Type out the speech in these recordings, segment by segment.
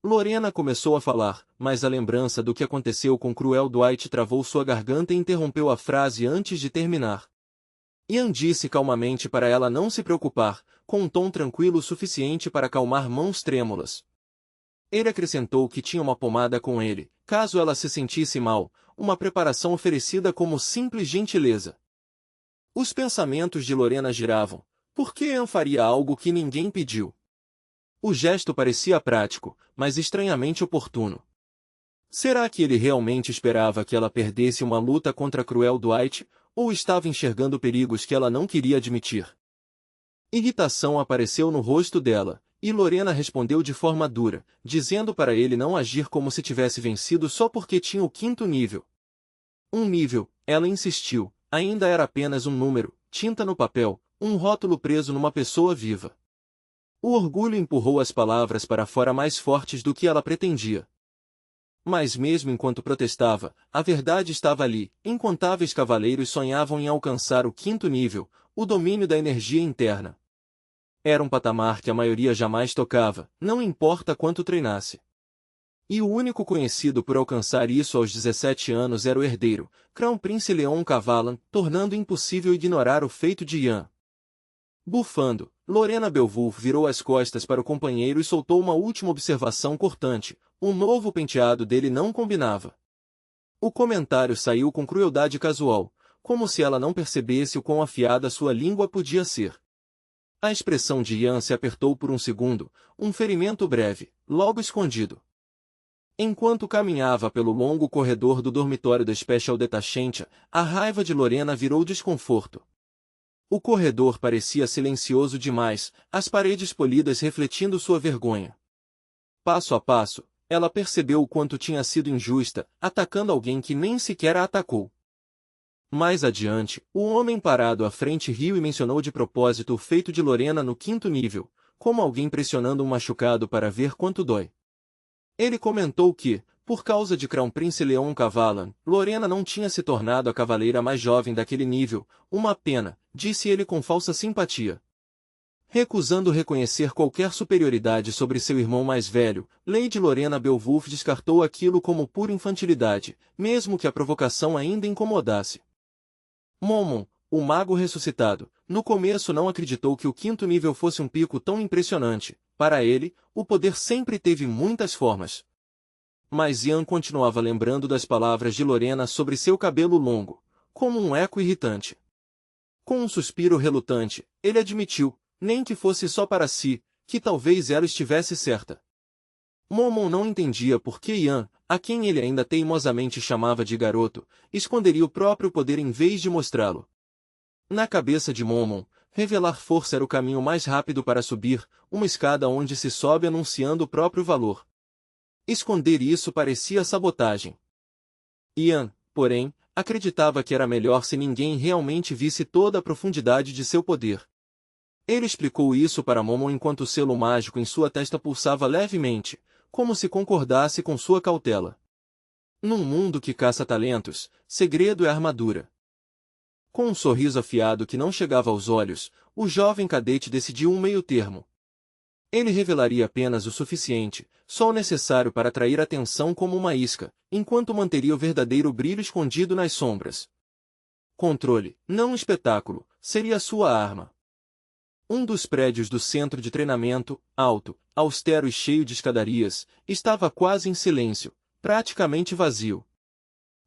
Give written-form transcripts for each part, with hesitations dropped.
Lorena começou a falar, mas a lembrança do que aconteceu com Cruel Dwight travou sua garganta e interrompeu a frase antes de terminar. Ian disse calmamente para ela não se preocupar, com um tom tranquilo o suficiente para acalmar mãos trêmulas. Ele acrescentou que tinha uma pomada com ele, caso ela se sentisse mal, uma preparação oferecida como simples gentileza. Os pensamentos de Lorena giravam. Por que Ian faria algo que ninguém pediu? O gesto parecia prático, mas estranhamente oportuno. Será que ele realmente esperava que ela perdesse uma luta contra Cruel Dwight, ou estava enxergando perigos que ela não queria admitir? Irritação apareceu no rosto dela, e Lorena respondeu de forma dura, dizendo para ele não agir como se tivesse vencido só porque tinha o 5º nível. Um nível, ela insistiu, ainda era apenas um número, tinta no papel, um rótulo preso numa pessoa viva. O orgulho empurrou as palavras para fora mais fortes do que ela pretendia. Mas mesmo enquanto protestava, a verdade estava ali, incontáveis cavaleiros sonhavam em alcançar o 5º nível, o domínio da energia interna. Era um patamar que a maioria jamais tocava, não importa quanto treinasse. E o único conhecido por alcançar isso aos 17 anos era o herdeiro, Crown Prince Leon Cavalan, tornando impossível ignorar o feito de Ian. Bufando, Lorena Beowulf virou as costas para o companheiro e soltou uma última observação cortante. O novo penteado dele não combinava. O comentário saiu com crueldade casual, como se ela não percebesse o quão afiada sua língua podia ser. A expressão de Ian se apertou por um segundo, um ferimento breve, logo escondido. Enquanto caminhava pelo longo corredor do dormitório da Special Detachment, a raiva de Lorena virou desconforto. O corredor parecia silencioso demais, as paredes polidas refletindo sua vergonha. Passo a passo, ela percebeu o quanto tinha sido injusta, atacando alguém que nem sequer a atacou. Mais adiante, o homem parado à frente riu e mencionou de propósito o feito de Lorena no 5º nível, como alguém pressionando um machucado para ver quanto dói. Ele comentou que, por causa de Crown Prince Leon Cavalan, Lorena não tinha se tornado a cavaleira mais jovem daquele nível, uma pena, disse ele com falsa simpatia. Recusando reconhecer qualquer superioridade sobre seu irmão mais velho, Lady Lorena Beowulf descartou aquilo como pura infantilidade, mesmo que a provocação ainda incomodasse. Momon, o mago ressuscitado, no começo não acreditou que o 5º nível fosse um pico tão impressionante. Para ele, o poder sempre teve muitas formas. Mas Ian continuava lembrando das palavras de Lorena sobre seu cabelo longo, como um eco irritante. Com um suspiro relutante, ele admitiu, nem que fosse só para si, que talvez ela estivesse certa. Momon não entendia por que Ian, a quem ele ainda teimosamente chamava de garoto, esconderia o próprio poder em vez de mostrá-lo. Na cabeça de Momon, revelar força era o caminho mais rápido para subir, uma escada onde se sobe anunciando o próprio valor. Esconder isso parecia sabotagem. Ian, porém, acreditava que era melhor se ninguém realmente visse toda a profundidade de seu poder. Ele explicou isso para Momon enquanto o selo mágico em sua testa pulsava levemente, como se concordasse com sua cautela. Num mundo que caça talentos, segredo é armadura. Com um sorriso afiado que não chegava aos olhos, o jovem cadete decidiu um meio-termo. Ele revelaria apenas o suficiente, só o necessário para atrair atenção como uma isca, enquanto manteria o verdadeiro brilho escondido nas sombras. Controle, não um espetáculo, seria sua arma. Um dos prédios do centro de treinamento, alto, austero e cheio de escadarias, estava quase em silêncio, praticamente vazio.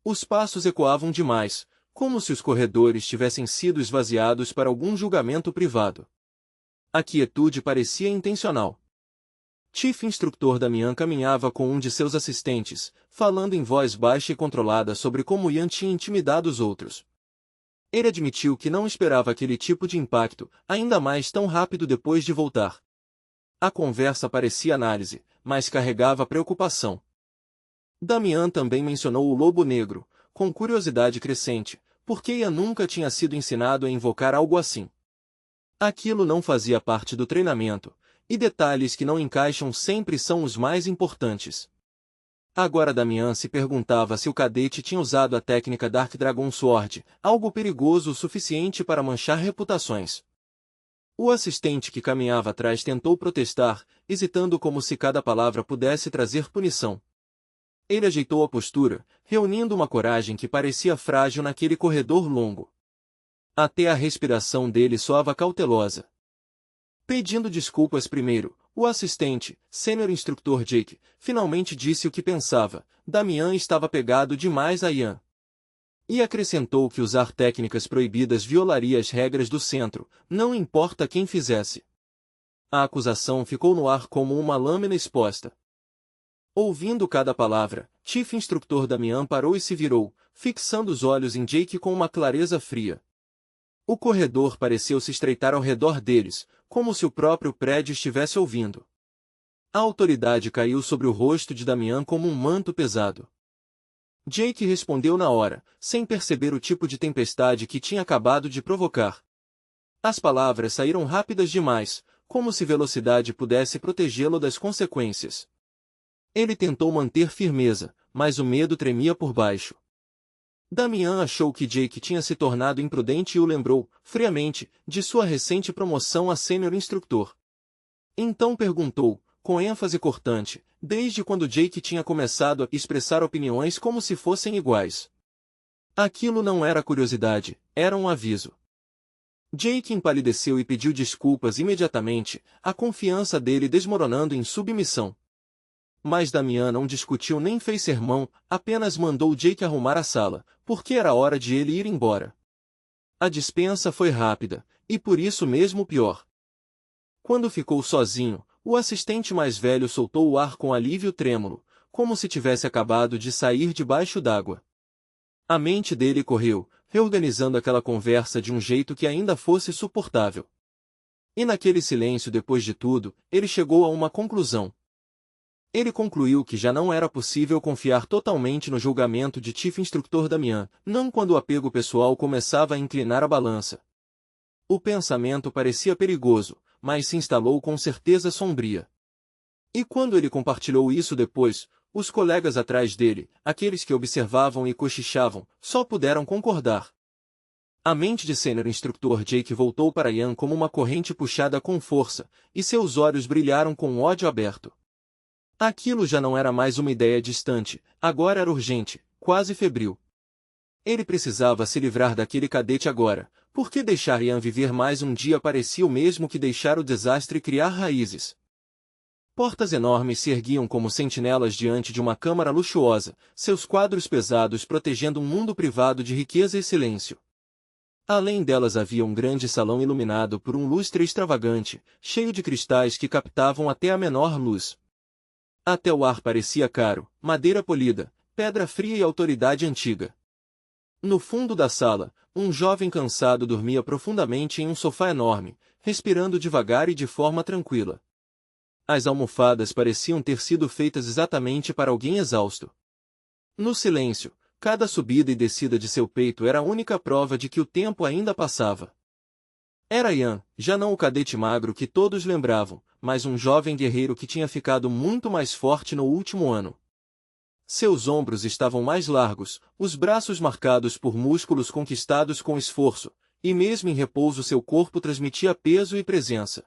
Os passos ecoavam demais, como se os corredores tivessem sido esvaziados para algum julgamento privado. A quietude parecia intencional. Chief Instructor Damian caminhava com um de seus assistentes, falando em voz baixa e controlada sobre como Ian tinha intimidado os outros. Ele admitiu que não esperava aquele tipo de impacto, ainda mais tão rápido depois de voltar. A conversa parecia análise, mas carregava preocupação. Damian também mencionou o lobo negro, com curiosidade crescente, porque Ian nunca tinha sido ensinado a invocar algo assim. Aquilo não fazia parte do treinamento, e detalhes que não encaixam sempre são os mais importantes. Agora Damian se perguntava se o cadete tinha usado a técnica Dark Dragon Sword, algo perigoso o suficiente para manchar reputações. O assistente que caminhava atrás tentou protestar, hesitando como se cada palavra pudesse trazer punição. Ele ajeitou a postura, reunindo uma coragem que parecia frágil naquele corredor longo. Até a respiração dele soava cautelosa. Pedindo desculpas primeiro, o assistente, sênior instrutor Jake, finalmente disse o que pensava. Damian estava pegado demais a Ian. E acrescentou que usar técnicas proibidas violaria as regras do centro, não importa quem fizesse. A acusação ficou no ar como uma lâmina exposta. Ouvindo cada palavra, Chief Instructor Damian parou e se virou, fixando os olhos em Jake com uma clareza fria. O corredor pareceu se estreitar ao redor deles, como se o próprio prédio estivesse ouvindo. A autoridade caiu sobre o rosto de Damian como um manto pesado. Jake respondeu na hora, sem perceber o tipo de tempestade que tinha acabado de provocar. As palavras saíram rápidas demais, como se velocidade pudesse protegê-lo das consequências. Ele tentou manter firmeza, mas o medo tremia por baixo. Damian achou que Jake tinha se tornado imprudente e o lembrou, friamente, de sua recente promoção a sênior instrutor. Então perguntou, com ênfase cortante, desde quando Jake tinha começado a expressar opiniões como se fossem iguais. Aquilo não era curiosidade, era um aviso. Jake empalideceu e pediu desculpas imediatamente, a confiança dele desmoronando em submissão. Mas Damian não discutiu nem fez sermão, apenas mandou Jake arrumar a sala, porque era hora de ele ir embora. A dispensa foi rápida, e por isso mesmo pior. Quando ficou sozinho, o assistente mais velho soltou o ar com alívio trêmulo, como se tivesse acabado de sair debaixo d'água. A mente dele correu, reorganizando aquela conversa de um jeito que ainda fosse suportável. E naquele silêncio depois de tudo, ele chegou a uma conclusão. Ele concluiu que já não era possível confiar totalmente no julgamento de Chief Instructor Damian, não quando o apego pessoal começava a inclinar a balança. O pensamento parecia perigoso, mas se instalou com certeza sombria. E quando ele compartilhou isso depois, os colegas atrás dele, aqueles que observavam e cochichavam, só puderam concordar. A mente de sênior instrutor Jake voltou para Ian como uma corrente puxada com força, e seus olhos brilharam com ódio aberto. Aquilo já não era mais uma ideia distante, agora era urgente, quase febril. Ele precisava se livrar daquele cadete agora, porque deixar Ian viver mais um dia parecia o mesmo que deixar o desastre criar raízes. Portas enormes se erguiam como sentinelas diante de uma câmara luxuosa, seus quadros pesados protegendo um mundo privado de riqueza e silêncio. Além delas havia um grande salão iluminado por um lustre extravagante, cheio de cristais que captavam até a menor luz. Até o ar parecia caro, madeira polida, pedra fria e autoridade antiga. No fundo da sala, um jovem cansado dormia profundamente em um sofá enorme, respirando devagar e de forma tranquila. As almofadas pareciam ter sido feitas exatamente para alguém exausto. No silêncio, cada subida e descida de seu peito era a única prova de que o tempo ainda passava. Era Ian, já não o cadete magro que todos lembravam, mas um jovem guerreiro que tinha ficado muito mais forte no último ano. Seus ombros estavam mais largos, os braços marcados por músculos conquistados com esforço, e mesmo em repouso seu corpo transmitia peso e presença.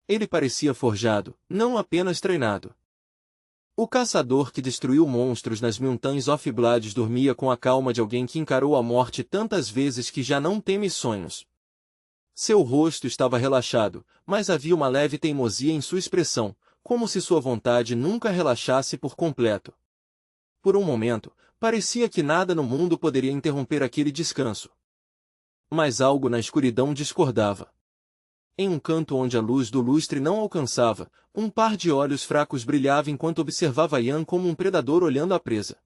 Ele parecia forjado, não apenas treinado. O caçador que destruiu monstros nas Mountains of Blood dormia com a calma de alguém que encarou a morte tantas vezes que já não teme sonhos. Seu rosto estava relaxado, mas havia uma leve teimosia em sua expressão, como se sua vontade nunca relaxasse por completo. Por um momento, parecia que nada no mundo poderia interromper aquele descanso. Mas algo na escuridão discordava. Em um canto onde a luz do lustre não alcançava, um par de olhos fracos brilhava enquanto observava Ian como um predador olhando a presa.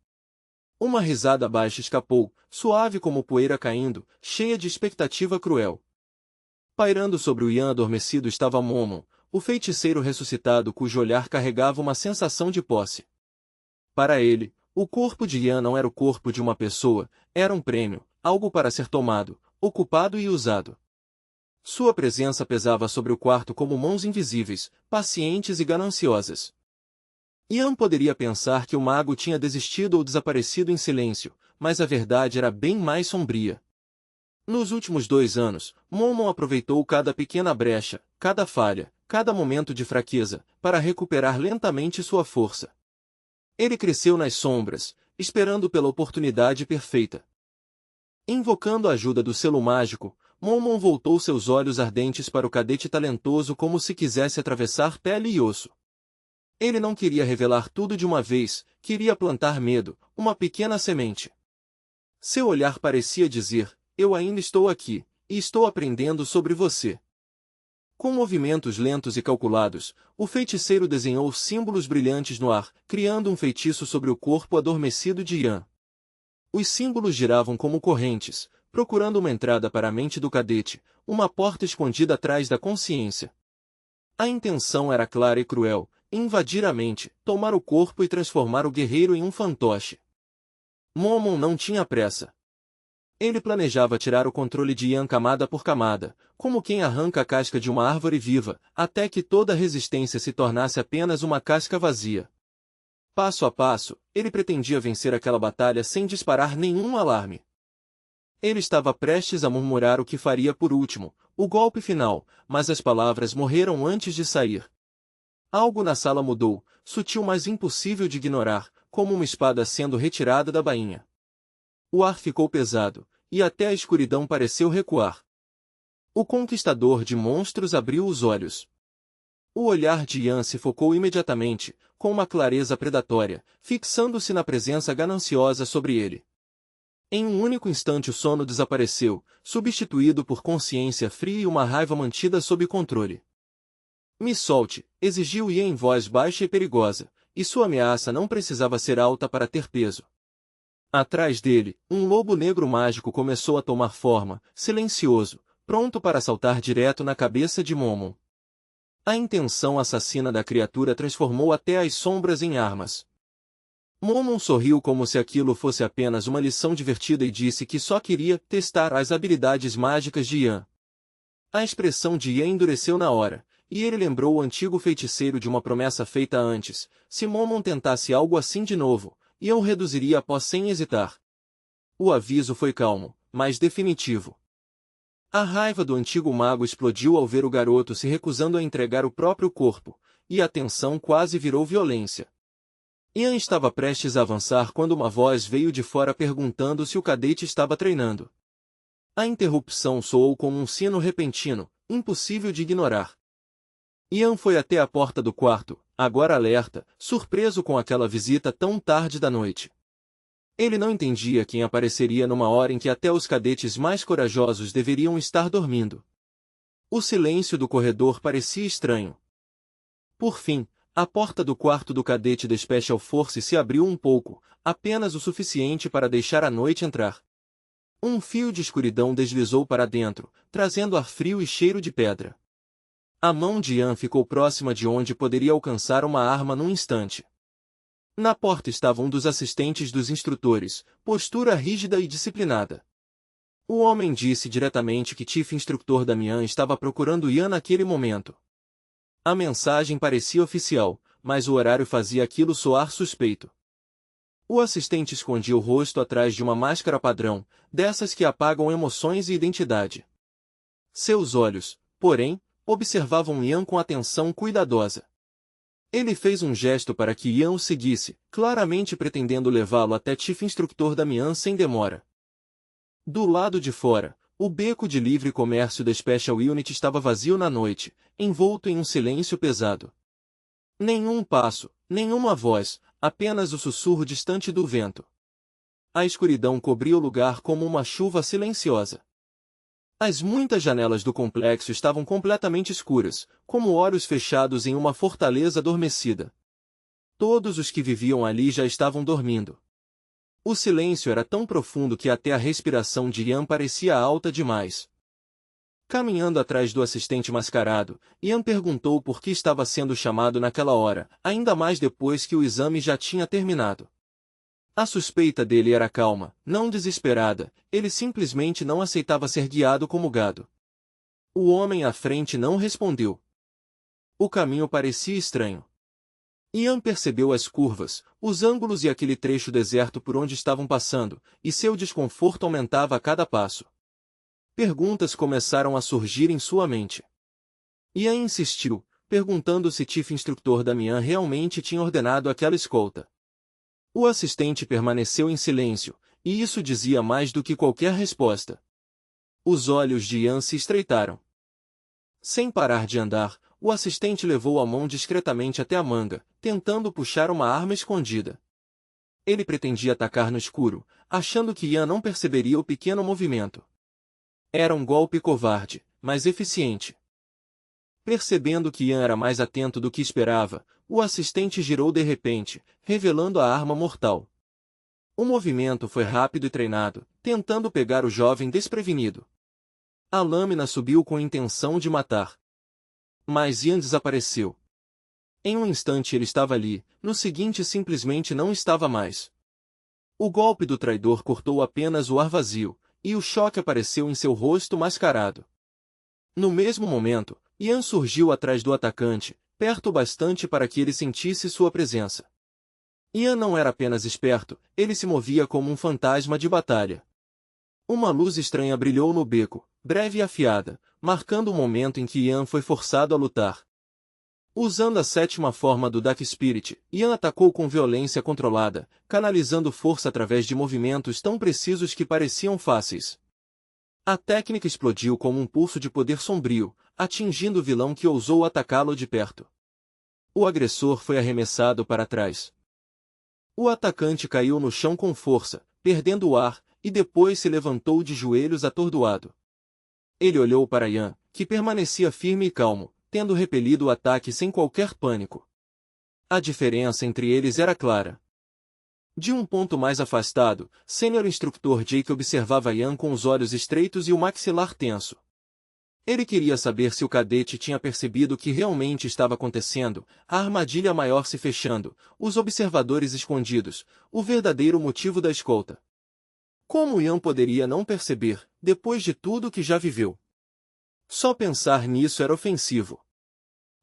Uma risada baixa escapou, suave como poeira caindo, cheia de expectativa cruel. Pairando sobre o Ian adormecido estava Momon, o feiticeiro ressuscitado cujo olhar carregava uma sensação de posse. Para ele, o corpo de Ian não era o corpo de uma pessoa, era um prêmio, algo para ser tomado, ocupado e usado. Sua presença pesava sobre o quarto como mãos invisíveis, pacientes e gananciosas. Ian poderia pensar que o mago tinha desistido ou desaparecido em silêncio, mas a verdade era bem mais sombria. Nos últimos 2 anos, Momon aproveitou cada pequena brecha, cada falha, cada momento de fraqueza, para recuperar lentamente sua força. Ele cresceu nas sombras, esperando pela oportunidade perfeita. Invocando a ajuda do selo mágico, Momon voltou seus olhos ardentes para o cadete talentoso como se quisesse atravessar pele e osso. Ele não queria revelar tudo de uma vez, queria plantar medo, uma pequena semente. Seu olhar parecia dizer: eu ainda estou aqui, e estou aprendendo sobre você. Com movimentos lentos e calculados, o feiticeiro desenhou símbolos brilhantes no ar, criando um feitiço sobre o corpo adormecido de Yan. Os símbolos giravam como correntes, procurando uma entrada para a mente do cadete, uma porta escondida atrás da consciência. A intenção era clara e cruel: invadir a mente, tomar o corpo e transformar o guerreiro em um fantoche. Momon não tinha pressa. Ele planejava tirar o controle de Yan camada por camada, como quem arranca a casca de uma árvore viva, até que toda a resistência se tornasse apenas uma casca vazia. Passo a passo, ele pretendia vencer aquela batalha sem disparar nenhum alarme. Ele estava prestes a murmurar o que faria por último, o golpe final, mas as palavras morreram antes de sair. Algo na sala mudou, sutil mas impossível de ignorar, como uma espada sendo retirada da bainha. O ar ficou pesado, e até a escuridão pareceu recuar. O conquistador de monstros abriu os olhos. O olhar de Yan se focou imediatamente, com uma clareza predatória, fixando-se na presença gananciosa sobre ele. Em um único instante o sono desapareceu, substituído por consciência fria e uma raiva mantida sob controle. Me solte, exigiu Yan em voz baixa e perigosa, e sua ameaça não precisava ser alta para ter peso. Atrás dele, um lobo negro mágico começou a tomar forma, silencioso, pronto para saltar direto na cabeça de Momon. A intenção assassina da criatura transformou até as sombras em armas. Momon sorriu como se aquilo fosse apenas uma lição divertida e disse que só queria testar as habilidades mágicas de Yan. A expressão de Yan endureceu na hora, e ele lembrou o antigo feiticeiro de uma promessa feita antes: se Momon tentasse algo assim de novo, Yan o reduziria após sem hesitar. O aviso foi calmo, mas definitivo. A raiva do antigo mago explodiu ao ver o garoto se recusando a entregar o próprio corpo, e a tensão quase virou violência. Yan estava prestes a avançar quando uma voz veio de fora perguntando se o cadete estava treinando. A interrupção soou como um sino repentino, impossível de ignorar. Yan foi até a porta do quarto, agora alerta, surpreso com aquela visita tão tarde da noite. Ele não entendia quem apareceria numa hora em que até os cadetes mais corajosos deveriam estar dormindo. O silêncio do corredor parecia estranho. Por fim, a porta do quarto do cadete da Special Force se abriu um pouco, apenas o suficiente para deixar a noite entrar. Um fio de escuridão deslizou para dentro, trazendo ar frio e cheiro de pedra. A mão de Yan ficou próxima de onde poderia alcançar uma arma num instante. Na porta estava um dos assistentes dos instrutores, postura rígida e disciplinada. O homem disse diretamente que Chief Instructor Damian estava procurando Yan naquele momento. A mensagem parecia oficial, mas o horário fazia aquilo soar suspeito. O assistente escondia o rosto atrás de uma máscara padrão, dessas que apagam emoções e identidade. Seus olhos, porém, observavam Yan com atenção cuidadosa. Ele fez um gesto para que Yan o seguisse, claramente pretendendo levá-lo até Chief Instructor Damian sem demora. Do lado de fora, o beco de livre comércio da Special Unit estava vazio na noite, envolto em um silêncio pesado. Nenhum passo, nenhuma voz, apenas o sussurro distante do vento. A escuridão cobria o lugar como uma chuva silenciosa. As muitas janelas do complexo estavam completamente escuras, como olhos fechados em uma fortaleza adormecida. Todos os que viviam ali já estavam dormindo. O silêncio era tão profundo que até a respiração de Yan parecia alta demais. Caminhando atrás do assistente mascarado, Yan perguntou por que estava sendo chamado naquela hora, ainda mais depois que o exame já tinha terminado. A suspeita dele era calma, não desesperada, ele simplesmente não aceitava ser guiado como gado. O homem à frente não respondeu. O caminho parecia estranho. Yan percebeu as curvas, os ângulos e aquele trecho deserto por onde estavam passando, e seu desconforto aumentava a cada passo. Perguntas começaram a surgir em sua mente. Ian insistiu, perguntando se Chief Instructor Damian realmente tinha ordenado aquela escolta. O assistente permaneceu em silêncio, e isso dizia mais do que qualquer resposta. Os olhos de Ian se estreitaram. Sem parar de andar, o assistente levou a mão discretamente até a manga, tentando puxar uma arma escondida. Ele pretendia atacar no escuro, achando que Ian não perceberia o pequeno movimento. Era um golpe covarde, mas eficiente. Percebendo que Ian era mais atento do que esperava, o assistente girou de repente, revelando a arma mortal. O movimento foi rápido e treinado, tentando pegar o jovem desprevenido. A lâmina subiu com a intenção de matar. Mas Ian desapareceu. Em um instante ele estava ali, no seguinte simplesmente não estava mais. O golpe do traidor cortou apenas o ar vazio, e o choque apareceu em seu rosto mascarado. No mesmo momento, Ian surgiu atrás do atacante, perto bastante para que ele sentisse sua presença. Ian não era apenas esperto, ele se movia como um fantasma de batalha. Uma luz estranha brilhou no beco, breve e afiada, marcando o momento em que Ian foi forçado a lutar. Usando a sétima forma do Dark Spirit, Ian atacou com violência controlada, canalizando força através de movimentos tão precisos que pareciam fáceis. A técnica explodiu como um pulso de poder sombrio, atingindo o vilão que ousou atacá-lo de perto. O agressor foi arremessado para trás. O atacante caiu no chão com força, perdendo o ar, e depois se levantou de joelhos atordoado. Ele olhou para Ian, que permanecia firme e calmo, tendo repelido o ataque sem qualquer pânico. A diferença entre eles era clara. De um ponto mais afastado, Sênior Instructor Jake observava Ian com os olhos estreitos e o maxilar tenso. Ele queria saber se o cadete tinha percebido o que realmente estava acontecendo, a armadilha maior se fechando, os observadores escondidos, o verdadeiro motivo da escolta. Como Ian poderia não perceber, depois de tudo que já viveu? Só pensar nisso era ofensivo.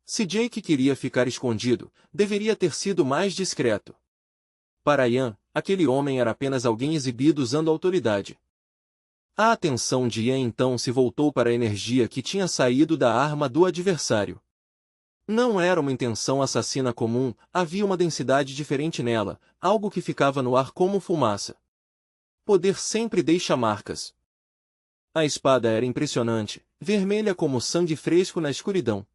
Se Jake queria ficar escondido, deveria ter sido mais discreto. Para Ian, aquele homem era apenas alguém exibido usando autoridade. A atenção de Ian então se voltou para a energia que tinha saído da arma do adversário. Não era uma intenção assassina comum, havia uma densidade diferente nela, algo que ficava no ar como fumaça. Poder sempre deixa marcas. A espada era impressionante, vermelha como sangue fresco na escuridão.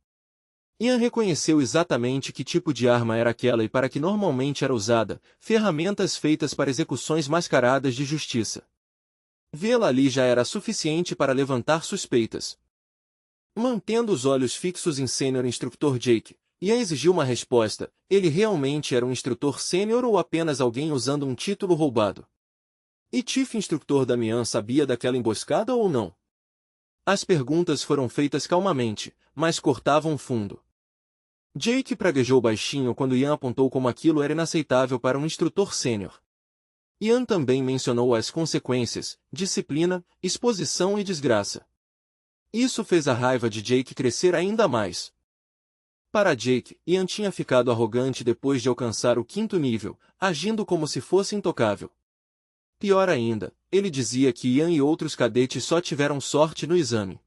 Ian reconheceu exatamente que tipo de arma era aquela e para que normalmente era usada, ferramentas feitas para execuções mascaradas de justiça. Vê-la ali já era suficiente para levantar suspeitas. Mantendo os olhos fixos em Sênior Instructor Jake, Ian exigiu uma resposta: ele realmente era um instrutor sênior ou apenas alguém usando um título roubado? E Chief Instructor Damian sabia daquela emboscada ou não? As perguntas foram feitas calmamente, mas cortavam fundo. Jake praguejou baixinho quando Ian apontou como aquilo era inaceitável para um instrutor sênior. Ian também mencionou as consequências, disciplina, exposição e desgraça. Isso fez a raiva de Jake crescer ainda mais. Para Jake, Ian tinha ficado arrogante depois de alcançar o 5º nível, agindo como se fosse intocável. Pior ainda, ele dizia que Ian e outros cadetes só tiveram sorte no exame.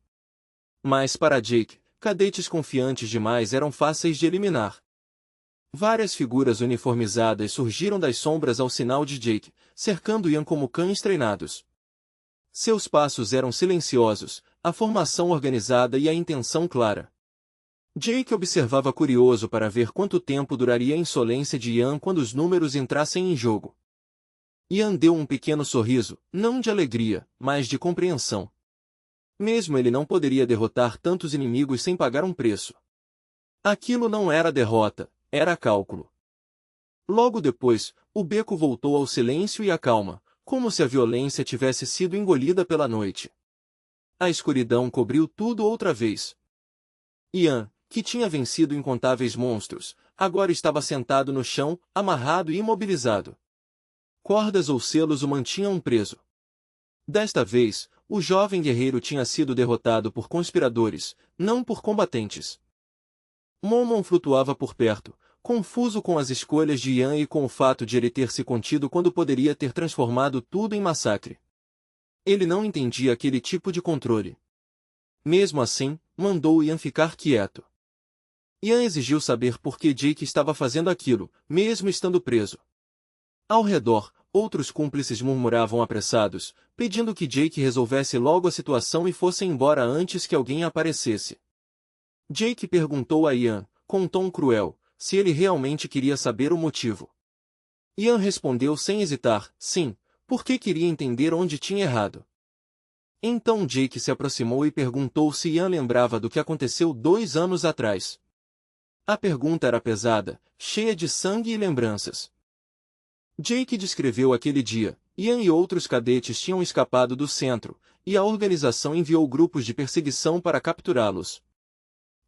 Mas para Jake, cadetes confiantes demais eram fáceis de eliminar. Várias figuras uniformizadas surgiram das sombras ao sinal de Jake, cercando Ian como cães treinados. Seus passos eram silenciosos, a formação organizada e a intenção clara. Jake observava curioso para ver quanto tempo duraria a insolência de Ian quando os números entrassem em jogo. Ian deu um pequeno sorriso, não de alegria, mas de compreensão. Mesmo ele não poderia derrotar tantos inimigos sem pagar um preço. Aquilo não era derrota, era cálculo. Logo depois, o beco voltou ao silêncio e à calma, como se a violência tivesse sido engolida pela noite. A escuridão cobriu tudo outra vez. Ian, que tinha vencido incontáveis monstros, agora estava sentado no chão, amarrado e imobilizado. Cordas ou selos o mantinham preso. Desta vez, o jovem guerreiro tinha sido derrotado por conspiradores, não por combatentes. Momon flutuava por perto, confuso com as escolhas de Ian e com o fato de ele ter se contido quando poderia ter transformado tudo em massacre. Ele não entendia aquele tipo de controle. Mesmo assim, mandou Ian ficar quieto. Ian exigiu saber por que Jake estava fazendo aquilo, mesmo estando preso. Ao redor, outros cúmplices murmuravam apressados, pedindo que Jake resolvesse logo a situação e fosse embora antes que alguém aparecesse. Jake perguntou a Ian, com um tom cruel, se ele realmente queria saber o motivo. Ian respondeu sem hesitar, sim, porque queria entender onde tinha errado. Então Jake se aproximou e perguntou se Ian lembrava do que aconteceu 2 anos atrás. A pergunta era pesada, cheia de sangue e lembranças. Jake descreveu aquele dia. Ian e outros cadetes tinham escapado do centro, e a organização enviou grupos de perseguição para capturá-los.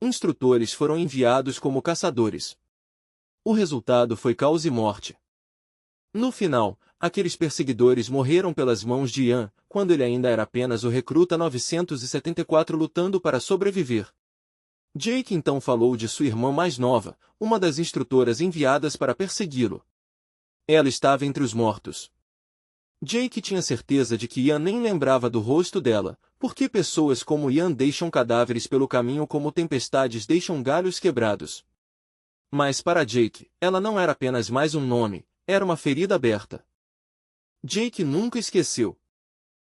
Instrutores foram enviados como caçadores. O resultado foi caos e morte. No final, aqueles perseguidores morreram pelas mãos de Ian, quando ele ainda era apenas o recruta 974 lutando para sobreviver. Jake então falou de sua irmã mais nova, uma das instrutoras enviadas para persegui-lo. Ela estava entre os mortos. Jake tinha certeza de que Ian nem lembrava do rosto dela, porque pessoas como Ian deixam cadáveres pelo caminho como tempestades deixam galhos quebrados. Mas para Jake, ela não era apenas mais um nome, era uma ferida aberta. Jake nunca esqueceu.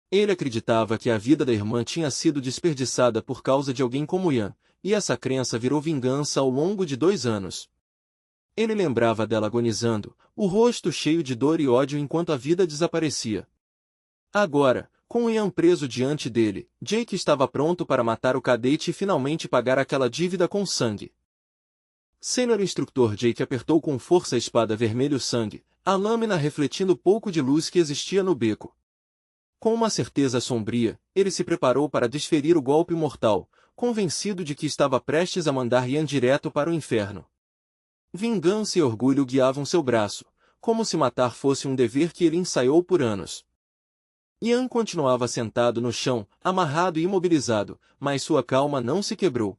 Ele acreditava que a vida da irmã tinha sido desperdiçada por causa de alguém como Ian, e essa crença virou vingança ao longo de 2 anos. Ele lembrava dela agonizando, o rosto cheio de dor e ódio enquanto a vida desaparecia. Agora, com Ian preso diante dele, Jake estava pronto para matar o cadete e finalmente pagar aquela dívida com sangue. Sênior instrutor Jake apertou com força a espada vermelho-sangue, a lâmina refletindo o pouco de luz que existia no beco. Com uma certeza sombria, ele se preparou para desferir o golpe mortal, convencido de que estava prestes a mandar Ian direto para o inferno. Vingança e orgulho guiavam seu braço, como se matar fosse um dever que ele ensaiou por anos. Ian continuava sentado no chão, amarrado e imobilizado, mas sua calma não se quebrou.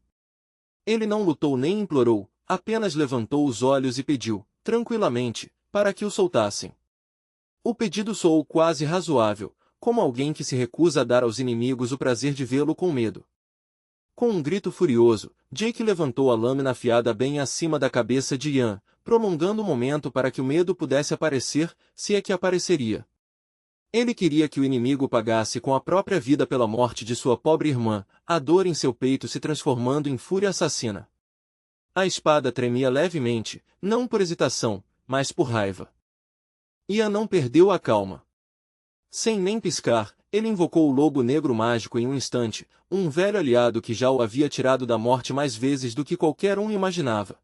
Ele não lutou nem implorou, apenas levantou os olhos e pediu, tranquilamente, para que o soltassem. O pedido soou quase razoável, como alguém que se recusa a dar aos inimigos o prazer de vê-lo com medo. Com um grito furioso, Jake levantou a lâmina afiada bem acima da cabeça de Ian, prolongando o momento para que o medo pudesse aparecer, se é que apareceria. Ele queria que o inimigo pagasse com a própria vida pela morte de sua pobre irmã, a dor em seu peito se transformando em fúria assassina. A espada tremia levemente, não por hesitação, mas por raiva. Ian não perdeu a calma. Sem nem piscar, ele invocou o lobo negro mágico em um instante, um velho aliado que já o havia tirado da morte mais vezes do que qualquer um imaginava.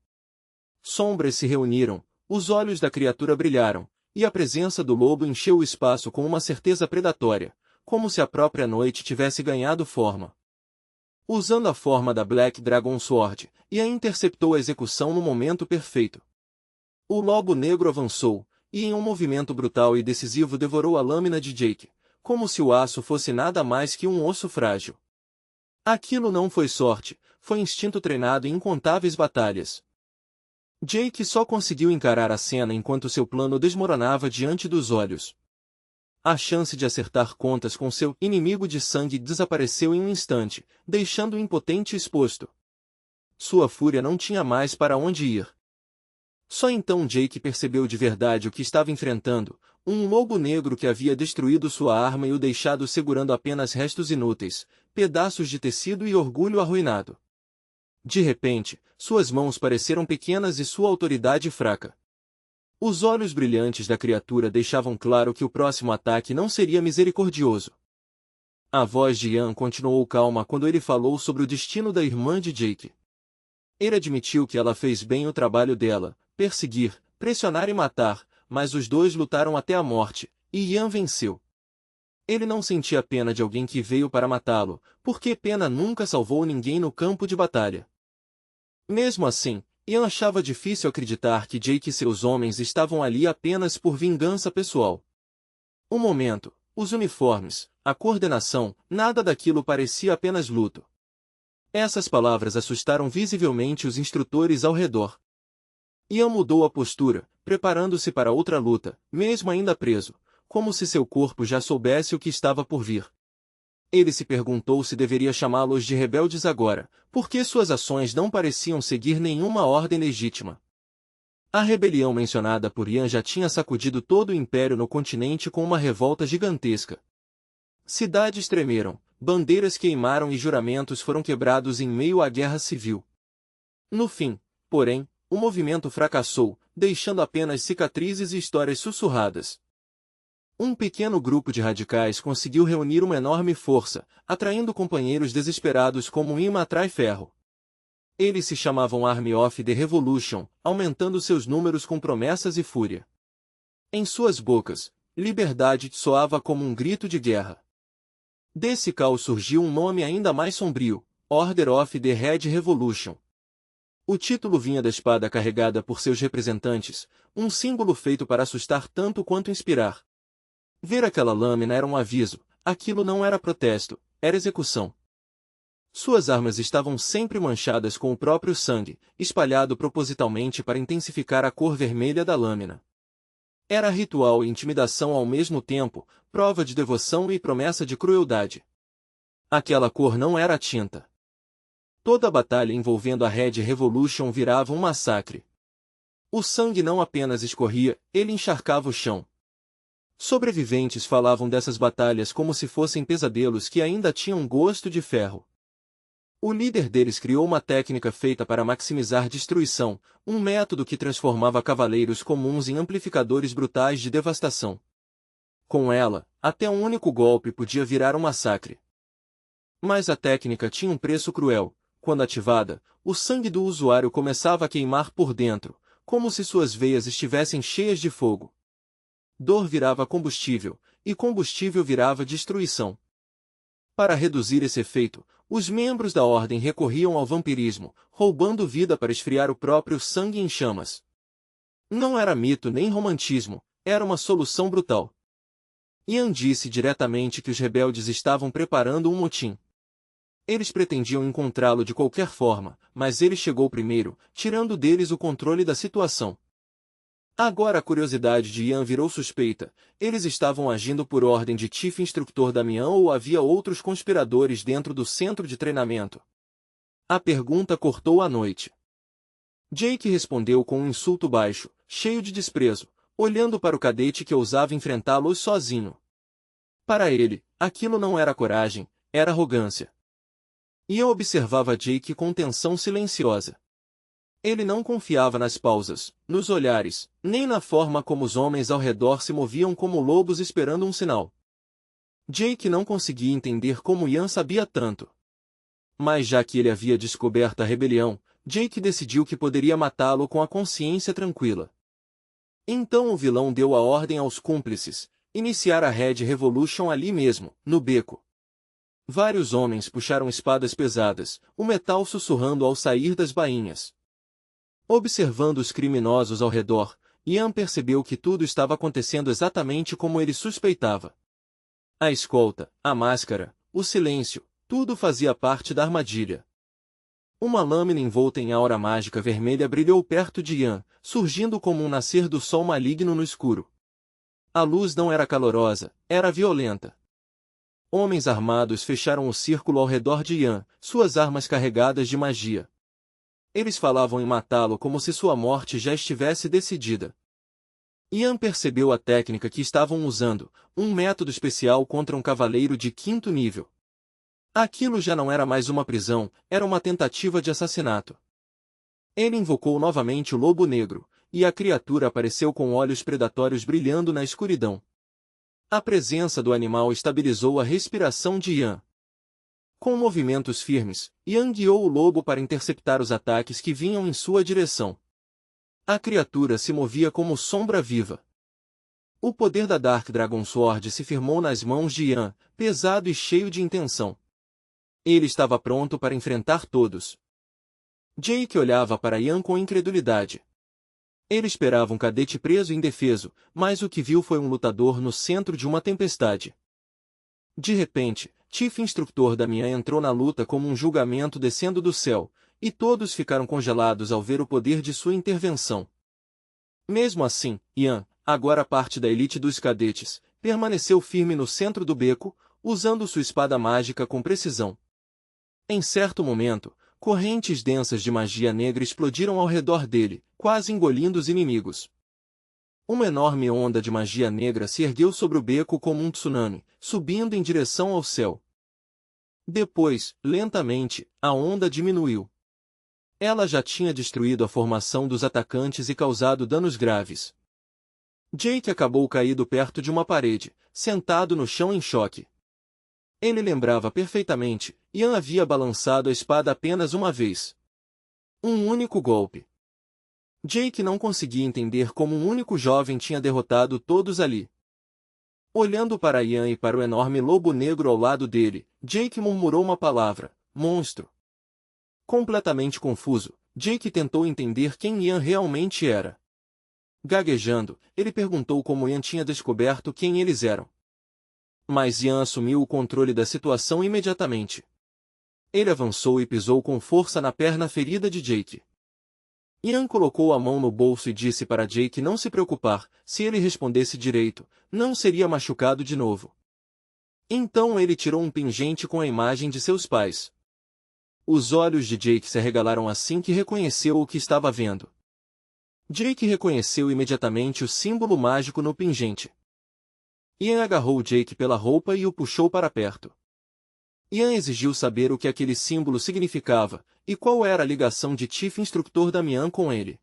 Sombras se reuniram, os olhos da criatura brilharam, e a presença do lobo encheu o espaço com uma certeza predatória, como se a própria noite tivesse ganhado forma. Usando a forma da Black Dragon Sword, Ian interceptou a execução no momento perfeito. O lobo negro avançou, e em um movimento brutal e decisivo devorou a lâmina de Jake, como se o aço fosse nada mais que um osso frágil. Aquilo não foi sorte, foi instinto treinado em incontáveis batalhas. Jake só conseguiu encarar a cena enquanto seu plano desmoronava diante dos olhos. A chance de acertar contas com seu inimigo de sangue desapareceu em um instante, deixando-o impotente e exposto. Sua fúria não tinha mais para onde ir. Só então Jake percebeu de verdade o que estava enfrentando, um lobo negro que havia destruído sua arma e o deixado segurando apenas restos inúteis, pedaços de tecido e orgulho arruinado. De repente, suas mãos pareceram pequenas e sua autoridade fraca. Os olhos brilhantes da criatura deixavam claro que o próximo ataque não seria misericordioso. A voz de Ian continuou calma quando ele falou sobre o destino da irmã de Jake. Ele admitiu que ela fez bem o trabalho dela, perseguir, pressionar e matar, mas os dois lutaram até a morte, e Ian venceu. Ele não sentia pena de alguém que veio para matá-lo, porque pena nunca salvou ninguém no campo de batalha. Mesmo assim, Ian achava difícil acreditar que Jake e seus homens estavam ali apenas por vingança pessoal. O momento, os uniformes, a coordenação, nada daquilo parecia apenas luto. Essas palavras assustaram visivelmente os instrutores ao redor. Ian mudou a postura, preparando-se para outra luta, mesmo ainda preso, como se seu corpo já soubesse o que estava por vir. Ele se perguntou se deveria chamá-los de rebeldes agora, porque suas ações não pareciam seguir nenhuma ordem legítima. A rebelião mencionada por Yan já tinha sacudido todo o império no continente com uma revolta gigantesca. Cidades tremeram, bandeiras queimaram e juramentos foram quebrados em meio à guerra civil. No fim, porém, o movimento fracassou, deixando apenas cicatrizes e histórias sussurradas. Um pequeno grupo de radicais conseguiu reunir uma enorme força, atraindo companheiros desesperados como Ima atrai ferro. Eles se chamavam Army of the Revolution, aumentando seus números com promessas e fúria. Em suas bocas, liberdade soava como um grito de guerra. Desse caos surgiu um nome ainda mais sombrio, Order of the Red Revolution. O título vinha da espada carregada por seus representantes, um símbolo feito para assustar tanto quanto inspirar. Ver aquela lâmina era um aviso, aquilo não era protesto, era execução. Suas armas estavam sempre manchadas com o próprio sangue, espalhado propositalmente para intensificar a cor vermelha da lâmina. Era ritual e intimidação ao mesmo tempo, prova de devoção e promessa de crueldade. Aquela cor não era tinta. Toda a batalha envolvendo a Red Revolution virava um massacre. O sangue não apenas escorria, ele encharcava o chão. Sobreviventes falavam dessas batalhas como se fossem pesadelos que ainda tinham gosto de ferro. O líder deles criou uma técnica feita para maximizar destruição, um método que transformava cavaleiros comuns em amplificadores brutais de devastação. Com ela, até um único golpe podia virar um massacre. Mas a técnica tinha um preço cruel. Quando ativada, o sangue do usuário começava a queimar por dentro, como se suas veias estivessem cheias de fogo. Dor virava combustível, e combustível virava destruição. Para reduzir esse efeito, os membros da ordem recorriam ao vampirismo, roubando vida para esfriar o próprio sangue em chamas. Não era mito nem romantismo, era uma solução brutal. Yan disse diretamente que os rebeldes estavam preparando um motim. Eles pretendiam encontrá-lo de qualquer forma, mas ele chegou primeiro, tirando deles o controle da situação. Agora a curiosidade de Yan virou suspeita. Eles estavam agindo por ordem de Chief Instructor Damian ou havia outros conspiradores dentro do centro de treinamento? A pergunta cortou a noite. Jake respondeu com um insulto baixo, cheio de desprezo, olhando para o cadete que ousava enfrentá-los sozinho. Para ele, aquilo não era coragem, era arrogância. Ian observava Jake com tensão silenciosa. Ele não confiava nas pausas, nos olhares, nem na forma como os homens ao redor se moviam como lobos esperando um sinal. Jake não conseguia entender como Ian sabia tanto. Mas já que ele havia descoberto a rebelião, Jake decidiu que poderia matá-lo com a consciência tranquila. Então o vilão deu a ordem aos cúmplices, iniciar a Red Revolution ali mesmo, no beco. Vários homens puxaram espadas pesadas, o metal sussurrando ao sair das bainhas. Observando os criminosos ao redor, Ian percebeu que tudo estava acontecendo exatamente como ele suspeitava. A escolta, a máscara, o silêncio, tudo fazia parte da armadilha. Uma lâmina envolta em aura mágica vermelha brilhou perto de Ian, surgindo como um nascer do sol maligno no escuro. A luz não era calorosa, era violenta. Homens armados fecharam o círculo ao redor de Ian, suas armas carregadas de magia. Eles falavam em matá-lo como se sua morte já estivesse decidida. Ian percebeu a técnica que estavam usando, um método especial contra um cavaleiro de 5º nível. Aquilo já não era mais uma prisão, era uma tentativa de assassinato. Ele invocou novamente o lobo negro, e a criatura apareceu com olhos predatórios brilhando na escuridão. A presença do animal estabilizou a respiração de Ian. Com movimentos firmes, Ian guiou o lobo para interceptar os ataques que vinham em sua direção. A criatura se movia como sombra viva. O poder da Dark Dragon Sword se firmou nas mãos de Ian, pesado e cheio de intenção. Ele estava pronto para enfrentar todos. Jake olhava para Ian com incredulidade. Ele esperava um cadete preso e indefeso, mas o que viu foi um lutador no centro de uma tempestade. De repente, Chief Instructor Damian entrou na luta como um julgamento descendo do céu, e todos ficaram congelados ao ver o poder de sua intervenção. Mesmo assim, Ian, agora parte da elite dos cadetes, permaneceu firme no centro do beco, usando sua espada mágica com precisão. Em certo momento, correntes densas de magia negra explodiram ao redor dele, quase engolindo os inimigos. Uma enorme onda de magia negra se ergueu sobre o beco como um tsunami, subindo em direção ao céu. Depois, lentamente, a onda diminuiu. Ela já tinha destruído a formação dos atacantes e causado danos graves. Jake acabou caído perto de uma parede, sentado no chão em choque. Ele lembrava perfeitamente, Ian havia balançado a espada apenas uma vez. Um único golpe. Jake não conseguia entender como um único jovem tinha derrotado todos ali. Olhando para Ian e para o enorme lobo negro ao lado dele, Jake murmurou uma palavra: monstro. Completamente confuso, Jake tentou entender quem Ian realmente era. Gaguejando, ele perguntou como Ian tinha descoberto quem eles eram. Mas Ian assumiu o controle da situação imediatamente. Ele avançou e pisou com força na perna ferida de Jake. Ian colocou a mão no bolso e disse para Jake não se preocupar, se ele respondesse direito, não seria machucado de novo. Então ele tirou um pingente com a imagem de seus pais. Os olhos de Jake se arregalaram assim que reconheceu o que estava vendo. Jake reconheceu imediatamente o símbolo mágico no pingente. Ian agarrou Jake pela roupa e o puxou para perto. Ian exigiu saber o que aquele símbolo significava, e qual era a ligação de Chief Instructor Damian com ele.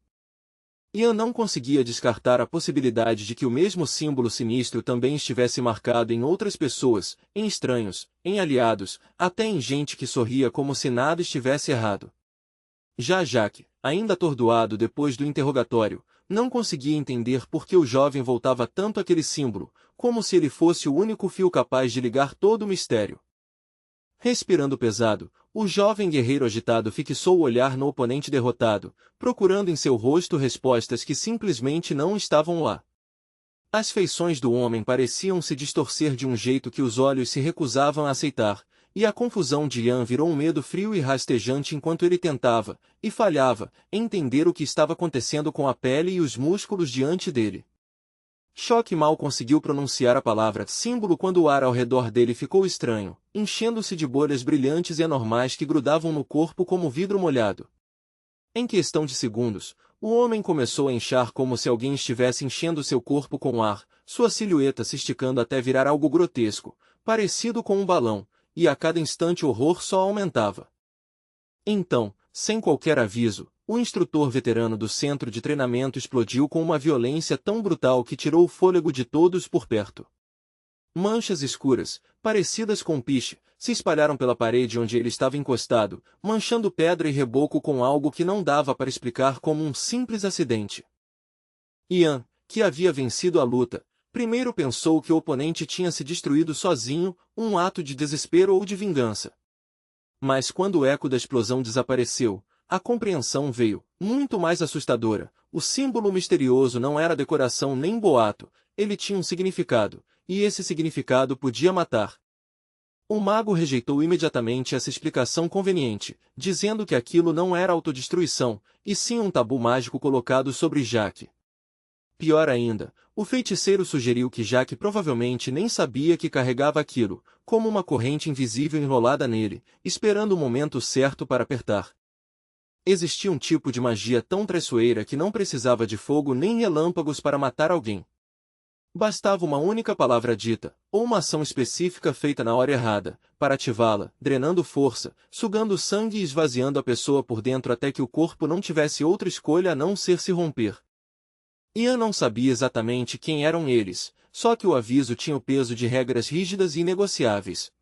Ian não conseguia descartar a possibilidade de que o mesmo símbolo sinistro também estivesse marcado em outras pessoas, em estranhos, em aliados, até em gente que sorria como se nada estivesse errado. Já Jack, ainda atordoado depois do interrogatório, não conseguia entender por que o jovem voltava tanto àquele símbolo, como se ele fosse o único fio capaz de ligar todo o mistério. Respirando pesado, o jovem guerreiro agitado fixou o olhar no oponente derrotado, procurando em seu rosto respostas que simplesmente não estavam lá. As feições do homem pareciam se distorcer de um jeito que os olhos se recusavam a aceitar, e a confusão de Ian virou um medo frio e rastejante enquanto ele tentava, e falhava, entender o que estava acontecendo com a pele e os músculos diante dele. Choque mal conseguiu pronunciar a palavra símbolo quando o ar ao redor dele ficou estranho, enchendo-se de bolhas brilhantes e anormais que grudavam no corpo como vidro molhado. Em questão de segundos, o homem começou a inchar como se alguém estivesse enchendo seu corpo com ar, sua silhueta se esticando até virar algo grotesco, parecido com um balão, e a cada instante o horror só aumentava. Então, sem qualquer aviso, o instrutor veterano do centro de treinamento explodiu com uma violência tão brutal que tirou o fôlego de todos por perto. Manchas escuras, parecidas com piche, se espalharam pela parede onde ele estava encostado, manchando pedra e reboco com algo que não dava para explicar como um simples acidente. Ian, que havia vencido a luta, primeiro pensou que o oponente tinha se destruído sozinho, um ato de desespero ou de vingança. Mas quando o eco da explosão desapareceu, a compreensão veio, muito mais assustadora. O símbolo misterioso não era decoração nem boato, ele tinha um significado, e esse significado podia matar. O mago rejeitou imediatamente essa explicação conveniente, dizendo que aquilo não era autodestruição, e sim um tabu mágico colocado sobre Jack. Pior ainda, o feiticeiro sugeriu que Jack provavelmente nem sabia que carregava aquilo, como uma corrente invisível enrolada nele, esperando o momento certo para apertar. Existia um tipo de magia tão traiçoeira que não precisava de fogo nem relâmpagos para matar alguém. Bastava uma única palavra dita, ou uma ação específica feita na hora errada, para ativá-la, drenando força, sugando sangue e esvaziando a pessoa por dentro até que o corpo não tivesse outra escolha a não ser se romper. Ian não sabia exatamente quem eram eles, só que o aviso tinha o peso de regras rígidas e inegociáveis.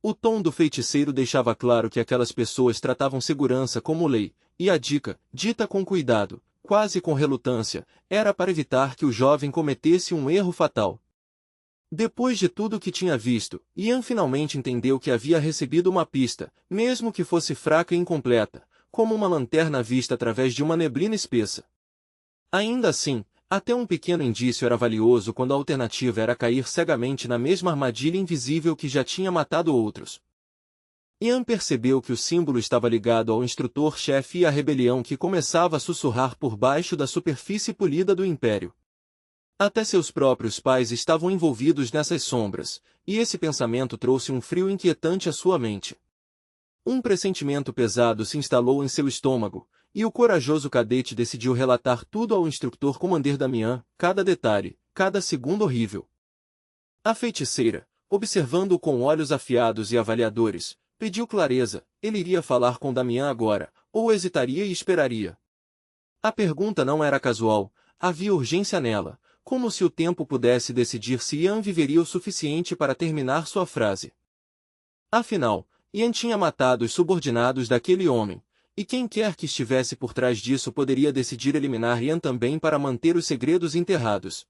O tom do feiticeiro deixava claro que aquelas pessoas tratavam segurança como lei, e a dica, dita com cuidado, quase com relutância, era para evitar que o jovem cometesse um erro fatal. Depois de tudo o que tinha visto, Ian finalmente entendeu que havia recebido uma pista, mesmo que fosse fraca e incompleta, como uma lanterna vista através de uma neblina espessa. Ainda assim, até um pequeno indício era valioso quando a alternativa era cair cegamente na mesma armadilha invisível que já tinha matado outros. Ian percebeu que o símbolo estava ligado ao instrutor-chefe e à rebelião que começava a sussurrar por baixo da superfície polida do Império. Até seus próprios pais estavam envolvidos nessas sombras, e esse pensamento trouxe um frio inquietante à sua mente. Um pressentimento pesado se instalou em seu estômago, e o corajoso cadete decidiu relatar tudo ao instrutor Commander Damian, cada detalhe, cada segundo horrível. A feiticeira, observando-o com olhos afiados e avaliadores, pediu clareza. Ele iria falar com Damian agora, ou hesitaria e esperaria? A pergunta não era casual, havia urgência nela, como se o tempo pudesse decidir se Ian viveria o suficiente para terminar sua frase. Afinal, Ian tinha matado os subordinados daquele homem, e quem quer que estivesse por trás disso poderia decidir eliminar Ian também para manter os segredos enterrados.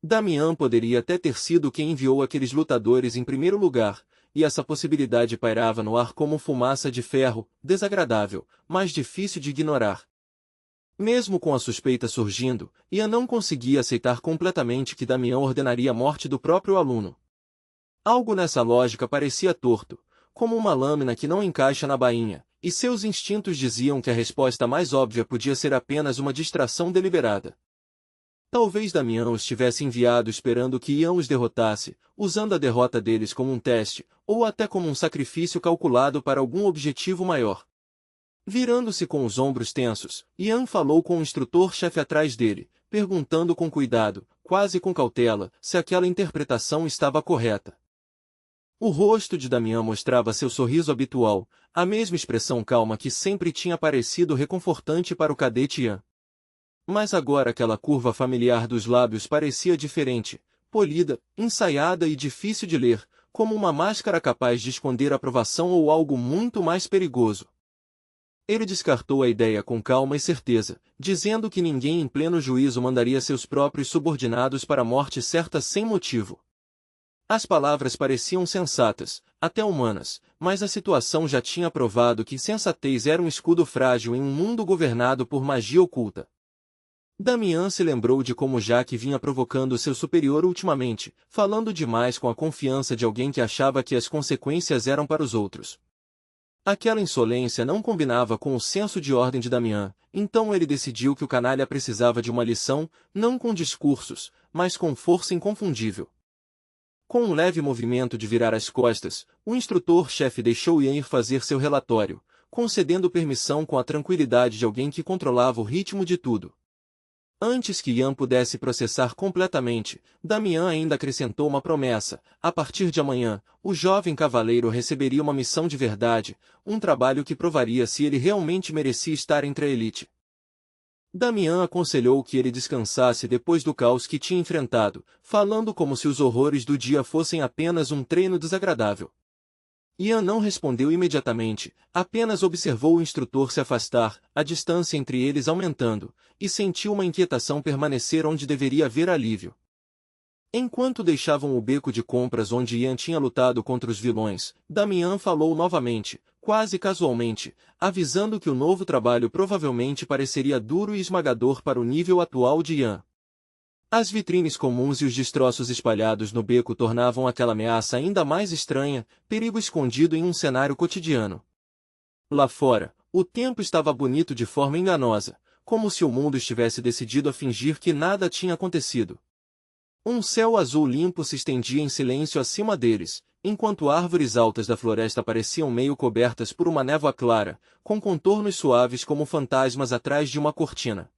Damian poderia até ter sido quem enviou aqueles lutadores em primeiro lugar, e essa possibilidade pairava no ar como fumaça de ferro, desagradável, mas difícil de ignorar. Mesmo com a suspeita surgindo, Ian não conseguia aceitar completamente que Damian ordenaria a morte do próprio aluno. Algo nessa lógica parecia torto, como uma lâmina que não encaixa na bainha, e seus instintos diziam que a resposta mais óbvia podia ser apenas uma distração deliberada. Talvez Damian os tivesse enviado esperando que Ian os derrotasse, usando a derrota deles como um teste, ou até como um sacrifício calculado para algum objetivo maior. Virando-se com os ombros tensos, Ian falou com o instrutor-chefe atrás dele, perguntando com cuidado, quase com cautela, se aquela interpretação estava correta. O rosto de Damian mostrava seu sorriso habitual, a mesma expressão calma que sempre tinha parecido reconfortante para o cadete Ian. Mas agora aquela curva familiar dos lábios parecia diferente, polida, ensaiada e difícil de ler, como uma máscara capaz de esconder aprovação ou algo muito mais perigoso. Ele descartou a ideia com calma e certeza, dizendo que ninguém em pleno juízo mandaria seus próprios subordinados para a morte certa sem motivo. As palavras pareciam sensatas, até humanas, mas a situação já tinha provado que sensatez era um escudo frágil em um mundo governado por magia oculta. Damian se lembrou de como Jack vinha provocando seu superior ultimamente, falando demais com a confiança de alguém que achava que as consequências eram para os outros. Aquela insolência não combinava com o senso de ordem de Damian, então ele decidiu que o canalha precisava de uma lição, não com discursos, mas com força inconfundível. Com um leve movimento de virar as costas, o instrutor-chefe deixou Ian ir fazer seu relatório, concedendo permissão com a tranquilidade de alguém que controlava o ritmo de tudo. Antes que Ian pudesse processar completamente, Damian ainda acrescentou uma promessa: a partir de amanhã, o jovem cavaleiro receberia uma missão de verdade, um trabalho que provaria se ele realmente merecia estar entre a elite. Damian aconselhou que ele descansasse depois do caos que tinha enfrentado, falando como se os horrores do dia fossem apenas um treino desagradável. Ian não respondeu imediatamente, apenas observou o instrutor se afastar, a distância entre eles aumentando, e sentiu uma inquietação permanecer onde deveria haver alívio. Enquanto deixavam o beco de compras onde Ian tinha lutado contra os vilões, Damian falou novamente, quase casualmente, avisando que o novo trabalho provavelmente pareceria duro e esmagador para o nível atual de Ian. As vitrines comuns e os destroços espalhados no beco tornavam aquela ameaça ainda mais estranha, perigo escondido em um cenário cotidiano. Lá fora, o tempo estava bonito de forma enganosa, como se o mundo estivesse decidido a fingir que nada tinha acontecido. Um céu azul limpo se estendia em silêncio acima deles, enquanto árvores altas da floresta pareciam meio cobertas por uma névoa clara, com contornos suaves como fantasmas atrás de uma cortina.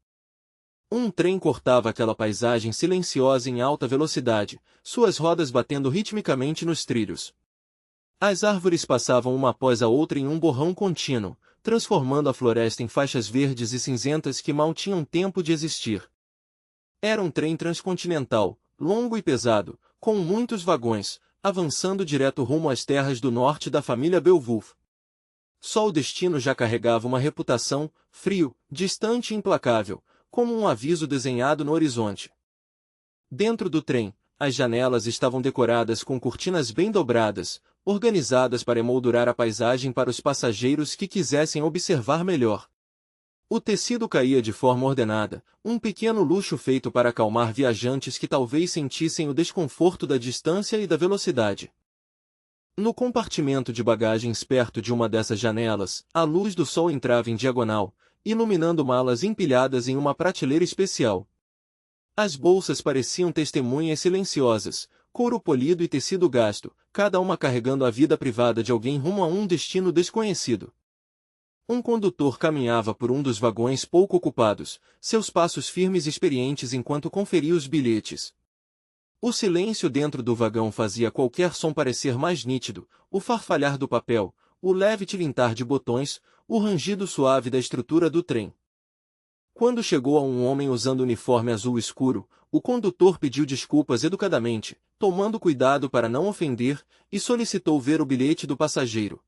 Um trem cortava aquela paisagem silenciosa em alta velocidade, suas rodas batendo ritmicamente nos trilhos. As árvores passavam uma após a outra em um borrão contínuo, transformando a floresta em faixas verdes e cinzentas que mal tinham tempo de existir. Era um trem transcontinental, longo e pesado, com muitos vagões, avançando direto rumo às terras do norte da família Beowulf. Só o destino já carregava uma reputação, frio, distante e implacável, como um aviso desenhado no horizonte. Dentro do trem, as janelas estavam decoradas com cortinas bem dobradas, organizadas para emoldurar a paisagem para os passageiros que quisessem observar melhor. O tecido caía de forma ordenada, um pequeno luxo feito para acalmar viajantes que talvez sentissem o desconforto da distância e da velocidade. No compartimento de bagagens perto de uma dessas janelas, a luz do sol entrava em diagonal, iluminando malas empilhadas em uma prateleira especial. As bolsas pareciam testemunhas silenciosas, couro polido e tecido gasto, cada uma carregando a vida privada de alguém rumo a um destino desconhecido. Um condutor caminhava por um dos vagões pouco ocupados, seus passos firmes e experientes enquanto conferia os bilhetes. O silêncio dentro do vagão fazia qualquer som parecer mais nítido, o farfalhar do papel, o leve tilintar de botões, o rangido suave da estrutura do trem. Quando chegou a um homem usando uniforme azul escuro, o condutor pediu desculpas educadamente, tomando cuidado para não ofender, e solicitou ver o bilhete do passageiro.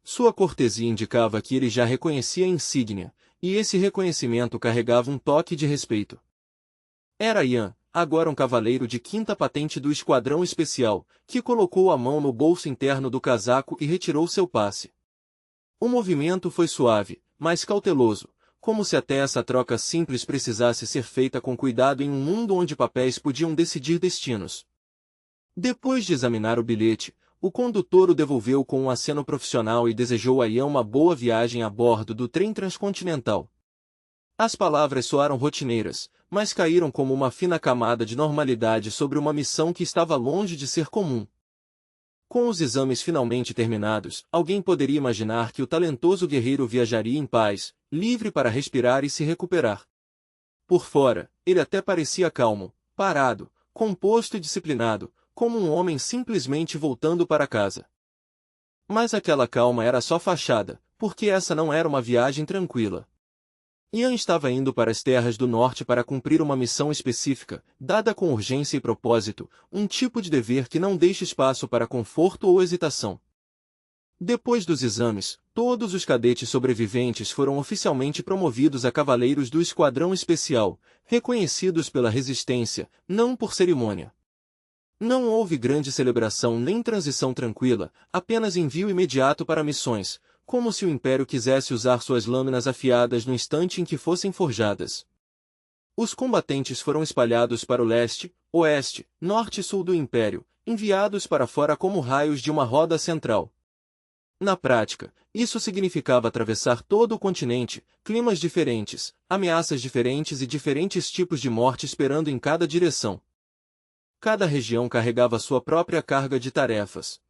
Sua cortesia indicava que ele já reconhecia a insígnia, e esse reconhecimento carregava um toque de respeito. Era Ian, agora um cavaleiro de quinta patente do Esquadrão Especial, que colocou a mão no bolso interno do casaco e retirou seu passe. O movimento foi suave, mas cauteloso, como se até essa troca simples precisasse ser feita com cuidado em um mundo onde papéis podiam decidir destinos. Depois de examinar o bilhete, o condutor o devolveu com um aceno profissional e desejou a Ian uma boa viagem a bordo do trem transcontinental. As palavras soaram rotineiras, mas caíram como uma fina camada de normalidade sobre uma missão que estava longe de ser comum. Com os exames finalmente terminados, alguém poderia imaginar que o talentoso guerreiro viajaria em paz, livre para respirar e se recuperar. Por fora, ele até parecia calmo, parado, composto e disciplinado, como um homem simplesmente voltando para casa. Mas aquela calma era só fachada, porque essa não era uma viagem tranquila. Ian estava indo para as terras do norte para cumprir uma missão específica, dada com urgência e propósito, um tipo de dever que não deixa espaço para conforto ou hesitação. Depois dos exames, todos os cadetes sobreviventes foram oficialmente promovidos a cavaleiros do Esquadrão Especial, reconhecidos pela resistência, não por cerimônia. Não houve grande celebração nem transição tranquila, apenas envio imediato para missões, como se o Império quisesse usar suas lâminas afiadas no instante em que fossem forjadas. Os combatentes foram espalhados para o leste, oeste, norte e sul do Império, enviados para fora como raios de uma roda central. Na prática, isso significava atravessar todo o continente, climas diferentes, ameaças diferentes e diferentes tipos de morte esperando em cada direção. Cada região carregava sua própria carga de tarefas.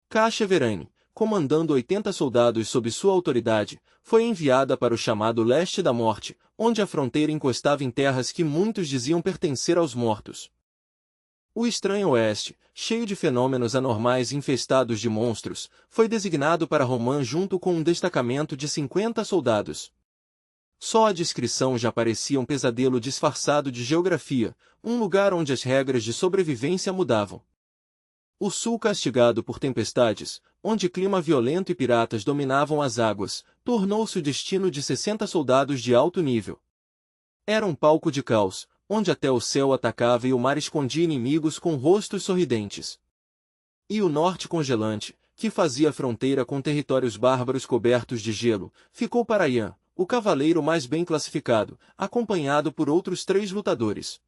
Caixa Verane, comandando 80 soldados sob sua autoridade, foi enviada para o chamado Leste da Morte, onde a fronteira encostava em terras que muitos diziam pertencer aos mortos. O Estranho Oeste, cheio de fenômenos anormais infestados de monstros, foi designado para Roman junto com um destacamento de 50 soldados. Só a descrição já parecia um pesadelo disfarçado de geografia, um lugar onde as regras de sobrevivência mudavam. O sul castigado por tempestades, onde clima violento e piratas dominavam as águas, tornou-se o destino de 60 soldados de alto nível. Era um palco de caos, onde até o céu atacava e o mar escondia inimigos com rostos sorridentes. E o norte congelante, que fazia fronteira com territórios bárbaros cobertos de gelo, ficou para Ian, o cavaleiro mais bem classificado, acompanhado por outros 3 lutadores.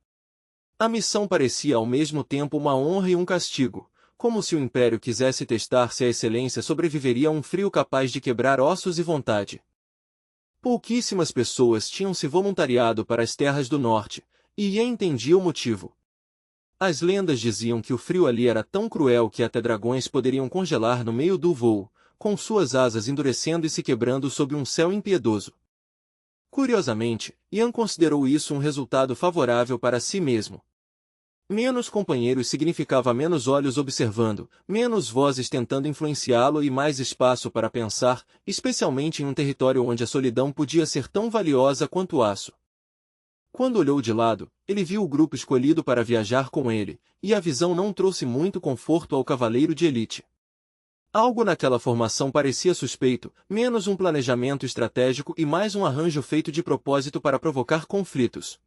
A missão parecia ao mesmo tempo uma honra e um castigo, como se o Império quisesse testar se a excelência sobreviveria a um frio capaz de quebrar ossos e vontade. Pouquíssimas pessoas tinham se voluntariado para as terras do norte, e Ian entendia o motivo. As lendas diziam que o frio ali era tão cruel que até dragões poderiam congelar no meio do voo, com suas asas endurecendo e se quebrando sob um céu impiedoso. Curiosamente, Ian considerou isso um resultado favorável para si mesmo. Menos companheiros significava menos olhos observando, menos vozes tentando influenciá-lo e mais espaço para pensar, especialmente em um território onde a solidão podia ser tão valiosa quanto o aço. Quando olhou de lado, ele viu o grupo escolhido para viajar com ele, e a visão não trouxe muito conforto ao cavaleiro de elite. Algo naquela formação parecia suspeito, menos um planejamento estratégico e mais um arranjo feito de propósito para provocar conflitos.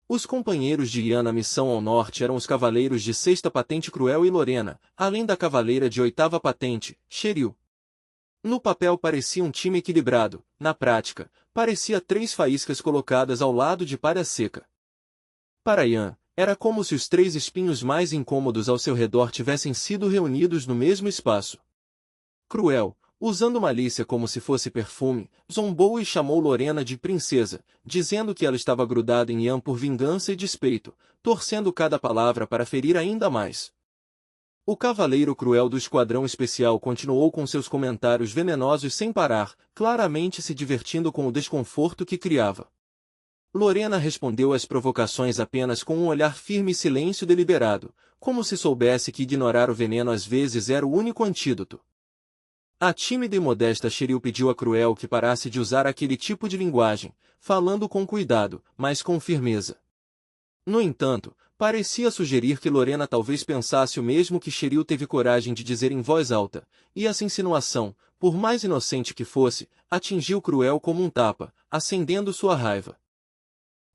Os companheiros de Ian na missão ao norte eram os cavaleiros de 6ª patente Cruel e Lorena, além da cavaleira de 8ª patente, Cheryl. No papel parecia um time equilibrado, na prática, parecia 3 faíscas colocadas ao lado de palha seca. Para Ian, era como se os 3 espinhos mais incômodos ao seu redor tivessem sido reunidos no mesmo espaço. Cruel, usando malícia como se fosse perfume, zombou e chamou Lorena de princesa, dizendo que ela estava grudada em Ian por vingança e despeito, torcendo cada palavra para ferir ainda mais. O cavaleiro cruel do esquadrão especial continuou com seus comentários venenosos sem parar, claramente se divertindo com o desconforto que criava. Lorena respondeu às provocações apenas com um olhar firme e silêncio deliberado, como se soubesse que ignorar o veneno às vezes era o único antídoto. A tímida e modesta Cheryl pediu a Cruel que parasse de usar aquele tipo de linguagem, falando com cuidado, mas com firmeza. No entanto, parecia sugerir que Lorena talvez pensasse o mesmo que Cheryl teve coragem de dizer em voz alta, e essa insinuação, por mais inocente que fosse, atingiu Cruel como um tapa, acendendo sua raiva.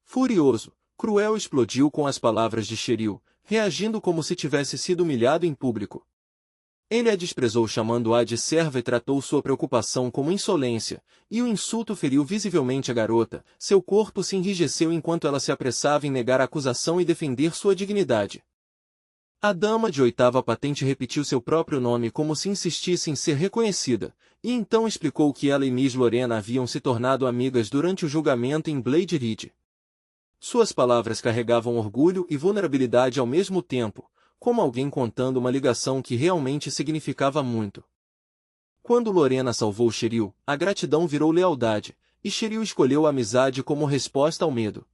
Furioso, Cruel explodiu com as palavras de Cheryl, reagindo como se tivesse sido humilhado em público. Ele a desprezou chamando-a de serva e tratou sua preocupação como insolência, e o insulto feriu visivelmente a garota, seu corpo se enrijeceu enquanto ela se apressava em negar a acusação e defender sua dignidade. A dama de oitava patente repetiu seu próprio nome como se insistisse em ser reconhecida, e então explicou que ela e Miss Lorena haviam se tornado amigas durante o julgamento em Blade Ridge. Suas palavras carregavam orgulho e vulnerabilidade ao mesmo tempo, como alguém contando uma ligação que realmente significava muito. Quando Lorena salvou Cheryl, a gratidão virou lealdade, e Cheryl escolheu a amizade como resposta ao medo.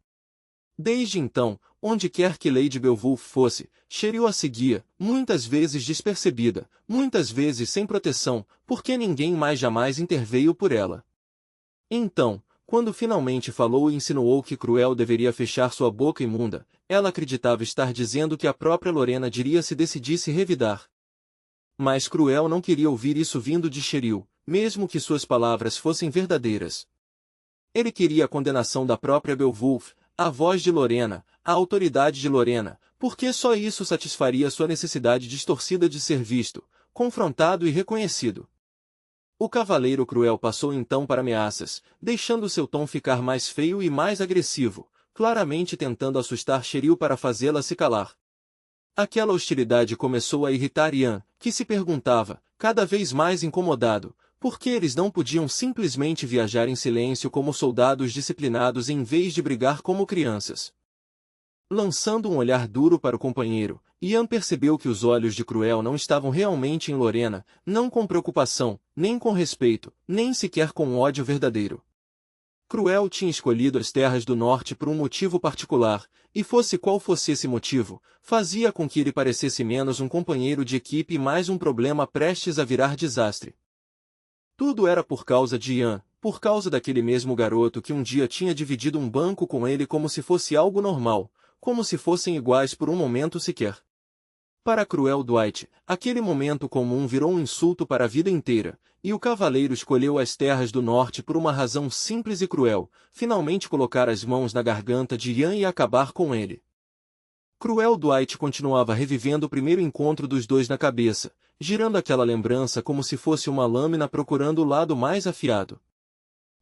Desde então, onde quer que Lady Beowulf fosse, Cheryl a seguia, muitas vezes despercebida, muitas vezes sem proteção, porque ninguém mais jamais interveio por ela. Então, quando finalmente falou e insinuou que Cruel deveria fechar sua boca imunda, ela acreditava estar dizendo que a própria Lorena diria se decidisse revidar. Mas Cruel não queria ouvir isso vindo de Cheryl, mesmo que suas palavras fossem verdadeiras. Ele queria a condenação da própria Beowulf, a voz de Lorena, a autoridade de Lorena, porque só isso satisfaria sua necessidade distorcida de ser visto, confrontado e reconhecido. O cavaleiro cruel passou então para ameaças, deixando seu tom ficar mais feio e mais agressivo, claramente tentando assustar Cheryl para fazê-la se calar. Aquela hostilidade começou a irritar Ian, que se perguntava, cada vez mais incomodado, por que eles não podiam simplesmente viajar em silêncio como soldados disciplinados em vez de brigar como crianças. Lançando um olhar duro para o companheiro, Ian percebeu que os olhos de Cruel não estavam realmente em Lorena, não com preocupação, nem com respeito, nem sequer com ódio verdadeiro. Cruel tinha escolhido as terras do norte por um motivo particular, e fosse qual fosse esse motivo, fazia com que ele parecesse menos um companheiro de equipe e mais um problema prestes a virar desastre. Tudo era por causa de Ian, por causa daquele mesmo garoto que um dia tinha dividido um banco com ele como se fosse algo normal, como se fossem iguais por um momento sequer. Para Cruel Dwight, aquele momento comum virou um insulto para a vida inteira, e o cavaleiro escolheu as terras do norte por uma razão simples e cruel, finalmente colocar as mãos na garganta de Ian e acabar com ele. Cruel Dwight continuava revivendo o primeiro encontro dos dois na cabeça, girando aquela lembrança como se fosse uma lâmina procurando o lado mais afiado.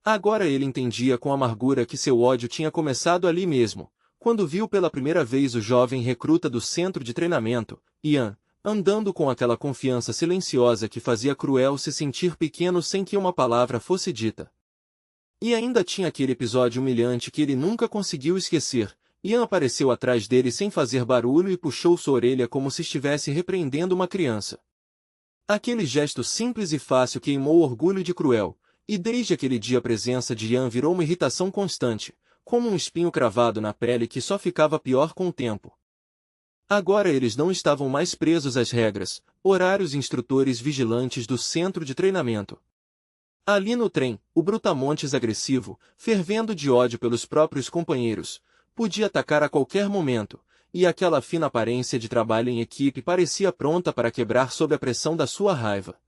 Agora ele entendia com amargura que seu ódio tinha começado ali mesmo, quando viu pela primeira vez o jovem recruta do centro de treinamento, Ian, andando com aquela confiança silenciosa que fazia Cruel se sentir pequeno sem que uma palavra fosse dita. E ainda tinha aquele episódio humilhante que ele nunca conseguiu esquecer. Ian apareceu atrás dele sem fazer barulho e puxou sua orelha como se estivesse repreendendo uma criança. Aquele gesto simples e fácil queimou o orgulho de Cruel, e desde aquele dia a presença de Ian virou uma irritação constante, como um espinho cravado na pele que só ficava pior com o tempo. Agora eles não estavam mais presos às regras, horários e instrutores vigilantes do centro de treinamento. Ali no trem, o brutamontes agressivo, fervendo de ódio pelos próprios companheiros, podia atacar a qualquer momento, e aquela fina aparência de trabalho em equipe parecia pronta para quebrar sob a pressão da sua raiva.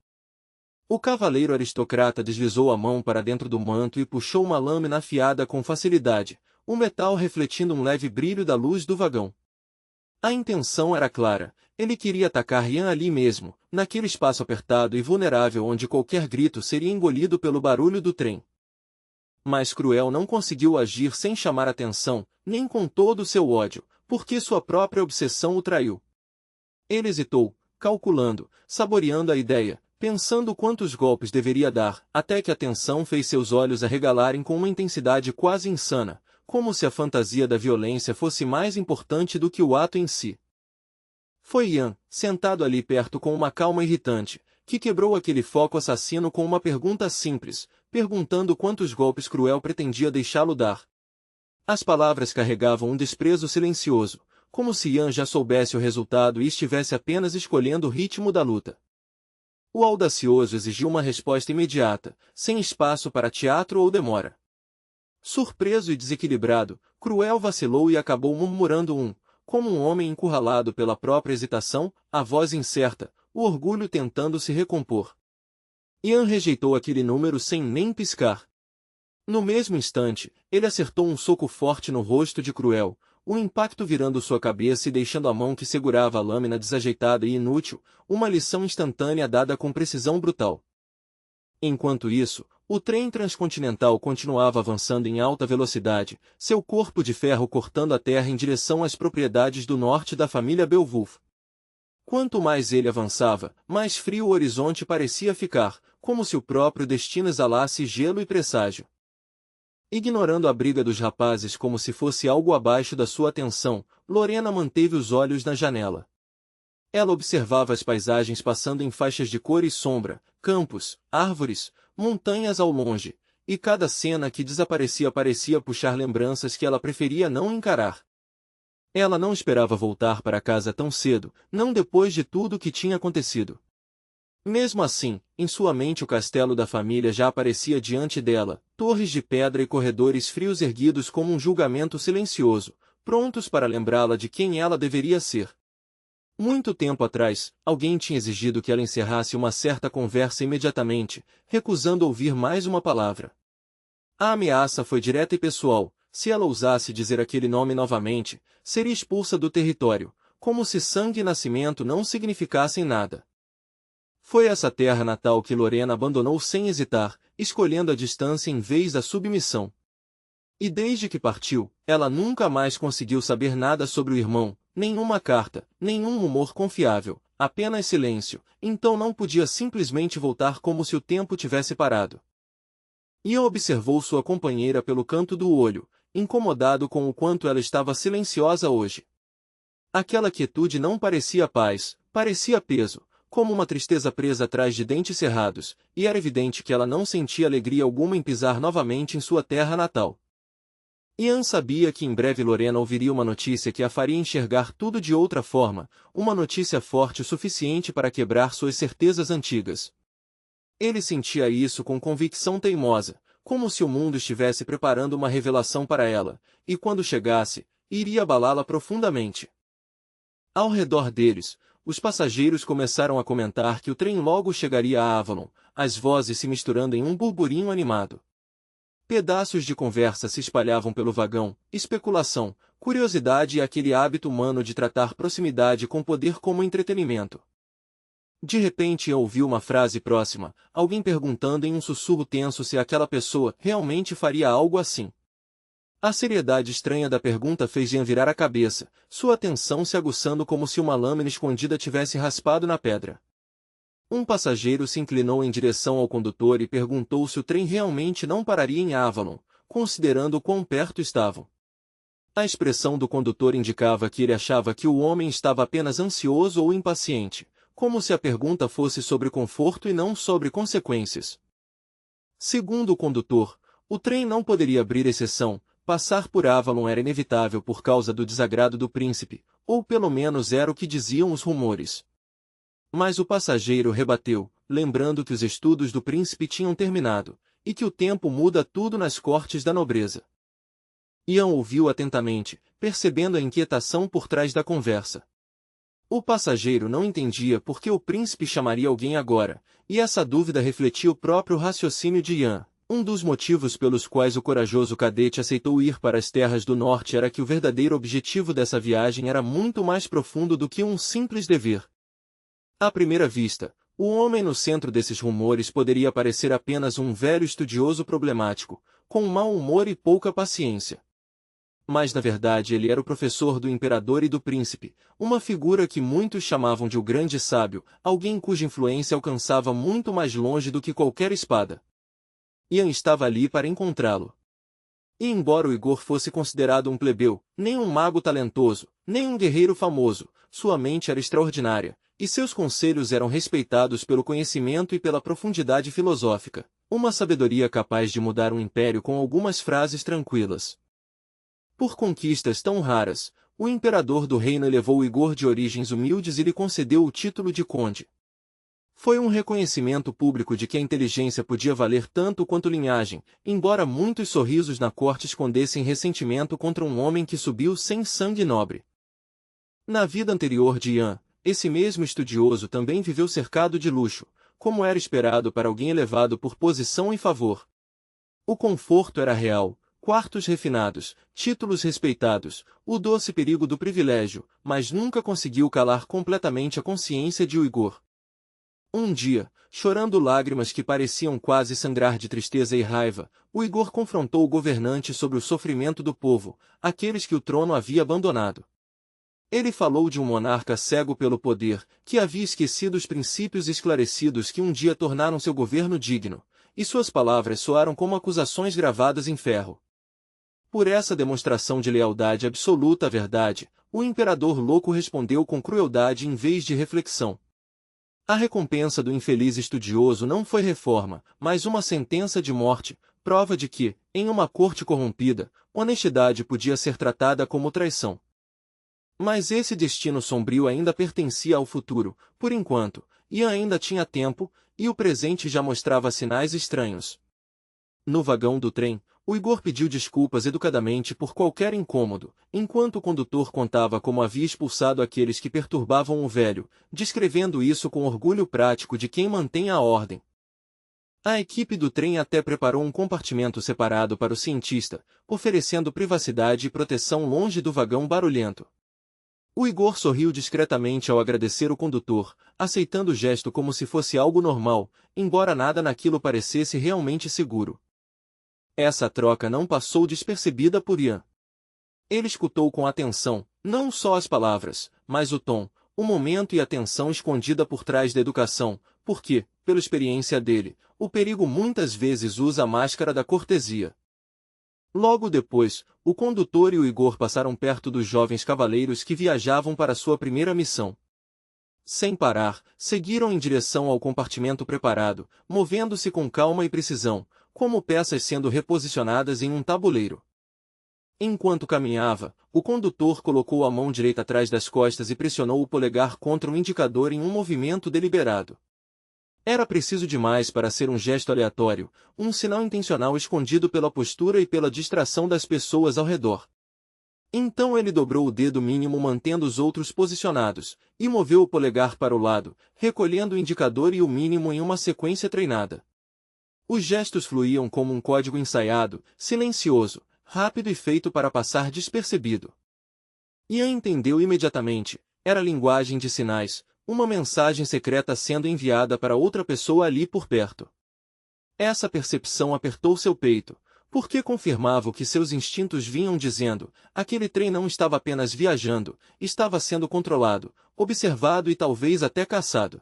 O cavaleiro aristocrata deslizou a mão para dentro do manto e puxou uma lâmina afiada com facilidade, o metal refletindo um leve brilho da luz do vagão. A intenção era clara, ele queria atacar Ian ali mesmo, naquele espaço apertado e vulnerável onde qualquer grito seria engolido pelo barulho do trem. Mas Cruel não conseguiu agir sem chamar atenção, nem com todo o seu ódio, porque sua própria obsessão o traiu. Ele hesitou, calculando, saboreando a ideia, pensando quantos golpes deveria dar, até que a tensão fez seus olhos arregalarem com uma intensidade quase insana, como se a fantasia da violência fosse mais importante do que o ato em si. Foi Ian, sentado ali perto com uma calma irritante, que quebrou aquele foco assassino com uma pergunta simples, perguntando quantos golpes Cruel pretendia deixá-lo dar. As palavras carregavam um desprezo silencioso, como se Ian já soubesse o resultado e estivesse apenas escolhendo o ritmo da luta. O audacioso exigiu uma resposta imediata, sem espaço para teatro ou demora. Surpreso e desequilibrado, Cruel vacilou e acabou murmurando como um homem encurralado pela própria hesitação, a voz incerta, o orgulho tentando se recompor. Ian rejeitou aquele número sem nem piscar. No mesmo instante, ele acertou um soco forte no rosto de Cruel, o impacto virando sua cabeça e deixando a mão que segurava a lâmina desajeitada e inútil, uma lição instantânea dada com precisão brutal. Enquanto isso, o trem transcontinental continuava avançando em alta velocidade, seu corpo de ferro cortando a terra em direção às propriedades do norte da família Beowulf. Quanto mais ele avançava, mais frio o horizonte parecia ficar, como se o próprio destino exalasse gelo e presságio. Ignorando a briga dos rapazes como se fosse algo abaixo da sua atenção, Lorena manteve os olhos na janela. Ela observava as paisagens passando em faixas de cor e sombra, campos, árvores, montanhas ao longe, e cada cena que desaparecia parecia puxar lembranças que ela preferia não encarar. Ela não esperava voltar para casa tão cedo, não depois de tudo o que tinha acontecido. Mesmo assim, em sua mente o castelo da família já aparecia diante dela, torres de pedra e corredores frios erguidos como um julgamento silencioso, prontos para lembrá-la de quem ela deveria ser. Muito tempo atrás, alguém tinha exigido que ela encerrasse uma certa conversa imediatamente, recusando ouvir mais uma palavra. A ameaça foi direta e pessoal: se ela ousasse dizer aquele nome novamente, seria expulsa do território, como se sangue e nascimento não significassem nada. Foi essa terra natal que Lorena abandonou sem hesitar, escolhendo a distância em vez da submissão. E desde que partiu, ela nunca mais conseguiu saber nada sobre o irmão, nenhuma carta, nenhum rumor confiável, apenas silêncio, então não podia simplesmente voltar como se o tempo tivesse parado. Ian observou sua companheira pelo canto do olho, incomodado com o quanto ela estava silenciosa hoje. Aquela quietude não parecia paz, parecia peso, como uma tristeza presa atrás de dentes cerrados, e era evidente que ela não sentia alegria alguma em pisar novamente em sua terra natal. Ian sabia que em breve Lorena ouviria uma notícia que a faria enxergar tudo de outra forma, uma notícia forte o suficiente para quebrar suas certezas antigas. Ele sentia isso com convicção teimosa, como se o mundo estivesse preparando uma revelação para ela, e quando chegasse, iria abalá-la profundamente. Ao redor deles, os passageiros começaram a comentar que o trem logo chegaria a Avalon, as vozes se misturando em um burburinho animado. Pedaços de conversa se espalhavam pelo vagão, especulação, curiosidade e aquele hábito humano de tratar proximidade com poder como entretenimento. De repente ouviu uma frase próxima, alguém perguntando em um sussurro tenso se aquela pessoa realmente faria algo assim. A seriedade estranha da pergunta fez Ian virar a cabeça, sua atenção se aguçando como se uma lâmina escondida tivesse raspado na pedra. Um passageiro se inclinou em direção ao condutor e perguntou se o trem realmente não pararia em Avalon, considerando quão perto estavam. A expressão do condutor indicava que ele achava que o homem estava apenas ansioso ou impaciente, como se a pergunta fosse sobre conforto e não sobre consequências. Segundo o condutor, o trem não poderia abrir exceção. Passar por Avalon era inevitável por causa do desagrado do príncipe, ou pelo menos era o que diziam os rumores. Mas o passageiro rebateu, lembrando que os estudos do príncipe tinham terminado, e que o tempo muda tudo nas cortes da nobreza. Ian ouviu atentamente, percebendo a inquietação por trás da conversa. O passageiro não entendia por que o príncipe chamaria alguém agora, e essa dúvida refletia o próprio raciocínio de Ian. Um dos motivos pelos quais o corajoso cadete aceitou ir para as terras do norte era que o verdadeiro objetivo dessa viagem era muito mais profundo do que um simples dever. À primeira vista, o homem no centro desses rumores poderia parecer apenas um velho estudioso problemático, com mau humor e pouca paciência. Mas na verdade ele era o professor do imperador e do príncipe, uma figura que muitos chamavam de o grande sábio, alguém cuja influência alcançava muito mais longe do que qualquer espada. Ian estava ali para encontrá-lo. E embora o Igor fosse considerado um plebeu, nem um mago talentoso, nem um guerreiro famoso, sua mente era extraordinária, e seus conselhos eram respeitados pelo conhecimento e pela profundidade filosófica, uma sabedoria capaz de mudar um império com algumas frases tranquilas. Por conquistas tão raras, o imperador do reino elevou o Igor de origens humildes e lhe concedeu o título de conde. Foi um reconhecimento público de que a inteligência podia valer tanto quanto linhagem, embora muitos sorrisos na corte escondessem ressentimento contra um homem que subiu sem sangue nobre. Na vida anterior de Ian, esse mesmo estudioso também viveu cercado de luxo, como era esperado para alguém elevado por posição e favor. O conforto era real, quartos refinados, títulos respeitados, o doce perigo do privilégio, mas nunca conseguiu calar completamente a consciência de Igor. Um dia, chorando lágrimas que pareciam quase sangrar de tristeza e raiva, o Igor confrontou o governante sobre o sofrimento do povo, aqueles que o trono havia abandonado. Ele falou de um monarca cego pelo poder, que havia esquecido os princípios esclarecidos que um dia tornaram seu governo digno, e suas palavras soaram como acusações gravadas em ferro. Por essa demonstração de lealdade absoluta à verdade, o imperador louco respondeu com crueldade em vez de reflexão. A recompensa do infeliz estudioso não foi reforma, mas uma sentença de morte, prova de que, em uma corte corrompida, honestidade podia ser tratada como traição. Mas esse destino sombrio ainda pertencia ao futuro, por enquanto, e ainda tinha tempo, e o presente já mostrava sinais estranhos. No vagão do trem, o Igor pediu desculpas educadamente por qualquer incômodo, enquanto o condutor contava como havia expulsado aqueles que perturbavam o velho, descrevendo isso com orgulho prático de quem mantém a ordem. A equipe do trem até preparou um compartimento separado para o cientista, oferecendo privacidade e proteção longe do vagão barulhento. O Igor sorriu discretamente ao agradecer o condutor, aceitando o gesto como se fosse algo normal, embora nada naquilo parecesse realmente seguro. Essa troca não passou despercebida por Ian. Ele escutou com atenção, não só as palavras, mas o tom, o momento e a tensão escondida por trás da educação, porque, pela experiência dele, o perigo muitas vezes usa a máscara da cortesia. Logo depois, o condutor e o Igor passaram perto dos jovens cavaleiros que viajavam para sua primeira missão. Sem parar, seguiram em direção ao compartimento preparado, movendo-se com calma e precisão, como peças sendo reposicionadas em um tabuleiro. Enquanto caminhava, o condutor colocou a mão direita atrás das costas e pressionou o polegar contra o indicador em um movimento deliberado. Era preciso demais para ser um gesto aleatório, um sinal intencional escondido pela postura e pela distração das pessoas ao redor. Então ele dobrou o dedo mínimo mantendo os outros posicionados, e moveu o polegar para o lado, recolhendo o indicador e o mínimo em uma sequência treinada. Os gestos fluíam como um código ensaiado, silencioso, rápido e feito para passar despercebido. Ian entendeu imediatamente, era linguagem de sinais, uma mensagem secreta sendo enviada para outra pessoa ali por perto. Essa percepção apertou seu peito, porque confirmava o que seus instintos vinham dizendo, aquele trem não estava apenas viajando, estava sendo controlado, observado e talvez até caçado.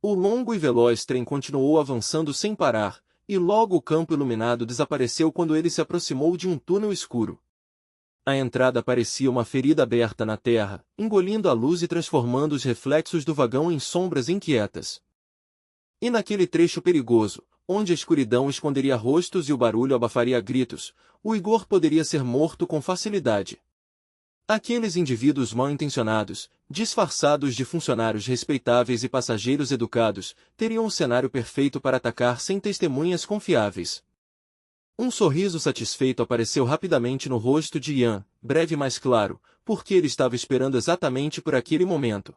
O longo e veloz trem continuou avançando sem parar, e logo o campo iluminado desapareceu quando ele se aproximou de um túnel escuro. A entrada parecia uma ferida aberta na terra, engolindo a luz e transformando os reflexos do vagão em sombras inquietas. E naquele trecho perigoso, onde a escuridão esconderia rostos e o barulho abafaria gritos, o Igor poderia ser morto com facilidade. Aqueles indivíduos mal-intencionados, disfarçados de funcionários respeitáveis e passageiros educados, teriam um cenário perfeito para atacar sem testemunhas confiáveis. Um sorriso satisfeito apareceu rapidamente no rosto de Ian, breve mas claro, porque ele estava esperando exatamente por aquele momento.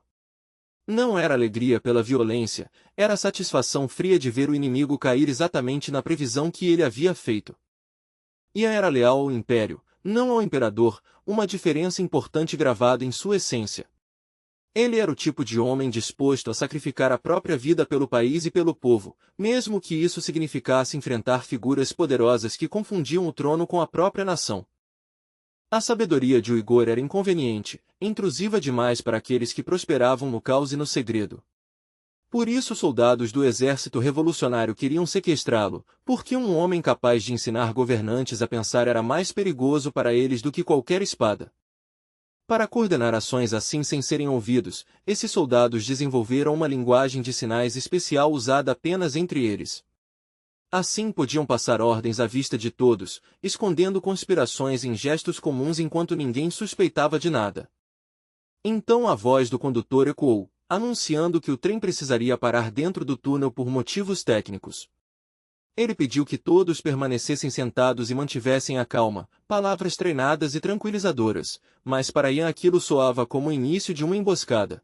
Não era alegria pela violência, era a satisfação fria de ver o inimigo cair exatamente na previsão que ele havia feito. Ian era leal ao Império, não ao Imperador, uma diferença importante gravada em sua essência. Ele era o tipo de homem disposto a sacrificar a própria vida pelo país e pelo povo, mesmo que isso significasse enfrentar figuras poderosas que confundiam o trono com a própria nação. A sabedoria de Uigor era inconveniente, intrusiva demais para aqueles que prosperavam no caos e no segredo. Por isso soldados do exército revolucionário queriam sequestrá-lo, porque um homem capaz de ensinar governantes a pensar era mais perigoso para eles do que qualquer espada. Para coordenar ações assim sem serem ouvidos, esses soldados desenvolveram uma linguagem de sinais especial usada apenas entre eles. Assim podiam passar ordens à vista de todos, escondendo conspirações em gestos comuns enquanto ninguém suspeitava de nada. Então a voz do condutor ecoou, anunciando que o trem precisaria parar dentro do túnel por motivos técnicos. Ele pediu que todos permanecessem sentados e mantivessem a calma, palavras treinadas e tranquilizadoras, mas para Ian aquilo soava como o início de uma emboscada.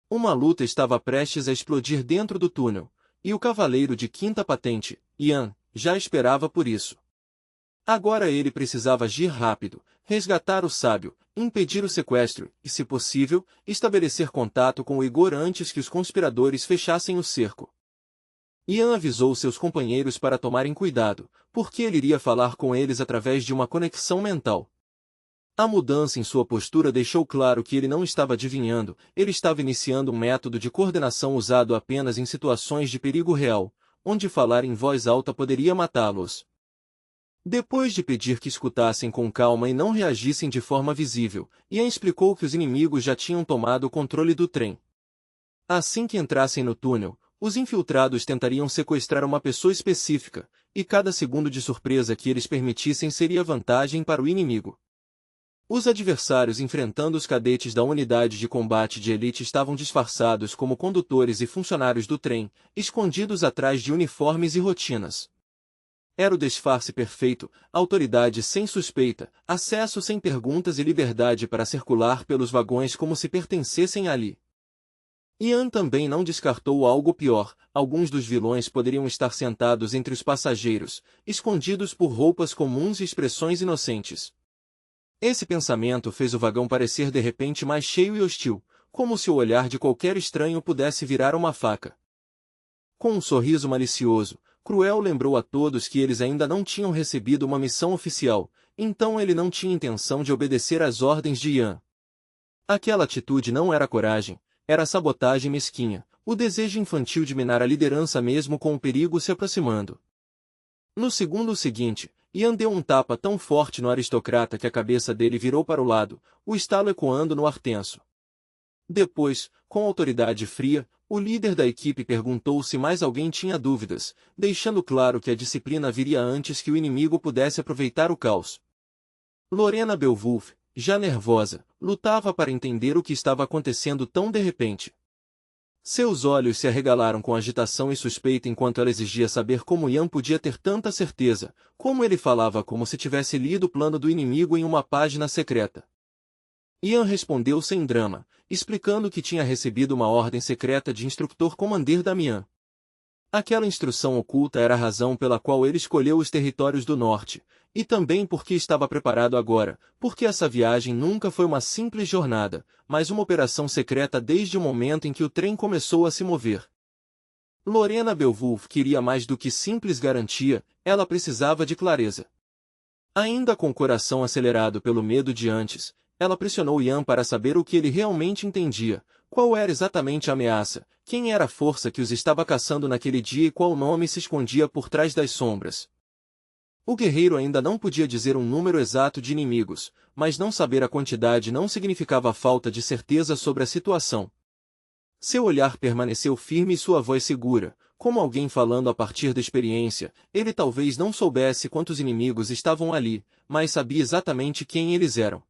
Uma luta estava prestes a explodir dentro do túnel, e o cavaleiro de quinta patente, Ian, já esperava por isso. Agora ele precisava agir rápido, resgatar o sábio, impedir o sequestro e, se possível, estabelecer contato com o Igor antes que os conspiradores fechassem o cerco. Ian avisou seus companheiros para tomarem cuidado, porque ele iria falar com eles através de uma conexão mental. A mudança em sua postura deixou claro que ele não estava adivinhando, ele estava iniciando um método de coordenação usado apenas em situações de perigo real, onde falar em voz alta poderia matá-los. Depois de pedir que escutassem com calma e não reagissem de forma visível, Ian explicou que os inimigos já tinham tomado o controle do trem. Assim que entrassem no túnel, os infiltrados tentariam sequestrar uma pessoa específica, e cada segundo de surpresa que eles permitissem seria vantagem para o inimigo. Os adversários enfrentando os cadetes da unidade de combate de elite estavam disfarçados como condutores e funcionários do trem, escondidos atrás de uniformes e rotinas. Era o disfarce perfeito, autoridade sem suspeita, acesso sem perguntas e liberdade para circular pelos vagões como se pertencessem ali. Ian também não descartou algo pior, alguns dos vilões poderiam estar sentados entre os passageiros, escondidos por roupas comuns e expressões inocentes. Esse pensamento fez o vagão parecer de repente mais cheio e hostil, como se o olhar de qualquer estranho pudesse virar uma faca. Com um sorriso malicioso, Cruel lembrou a todos que eles ainda não tinham recebido uma missão oficial, então ele não tinha intenção de obedecer às ordens de Ian. Aquela atitude não era coragem, era sabotagem mesquinha, o desejo infantil de minar a liderança mesmo com o perigo se aproximando. No segundo seguinte, Ian deu um tapa tão forte no aristocrata que a cabeça dele virou para o lado, o estalo ecoando no ar tenso. Depois, com autoridade fria, o líder da equipe perguntou se mais alguém tinha dúvidas, deixando claro que a disciplina viria antes que o inimigo pudesse aproveitar o caos. Lorena Beowulf, já nervosa, lutava para entender o que estava acontecendo tão de repente. Seus olhos se arregalaram com agitação e suspeita enquanto ela exigia saber como Ian podia ter tanta certeza, como ele falava como se tivesse lido o plano do inimigo em uma página secreta. Ian respondeu sem drama, explicando que tinha recebido uma ordem secreta de instrutor Commander Damian. Aquela instrução oculta era a razão pela qual ele escolheu os territórios do norte, e também porque estava preparado agora, porque essa viagem nunca foi uma simples jornada, mas uma operação secreta desde o momento em que o trem começou a se mover. Lorena Beowulf queria mais do que simples garantia, ela precisava de clareza. Ainda com o coração acelerado pelo medo de antes, ela pressionou Ian para saber o que ele realmente entendia, qual era exatamente a ameaça, quem era a força que os estava caçando naquele dia e qual nome se escondia por trás das sombras. O guerreiro ainda não podia dizer um número exato de inimigos, mas não saber a quantidade não significava falta de certeza sobre a situação. Seu olhar permaneceu firme e sua voz segura, como alguém falando a partir da experiência. Ele talvez não soubesse quantos inimigos estavam ali, mas sabia exatamente quem eles eram.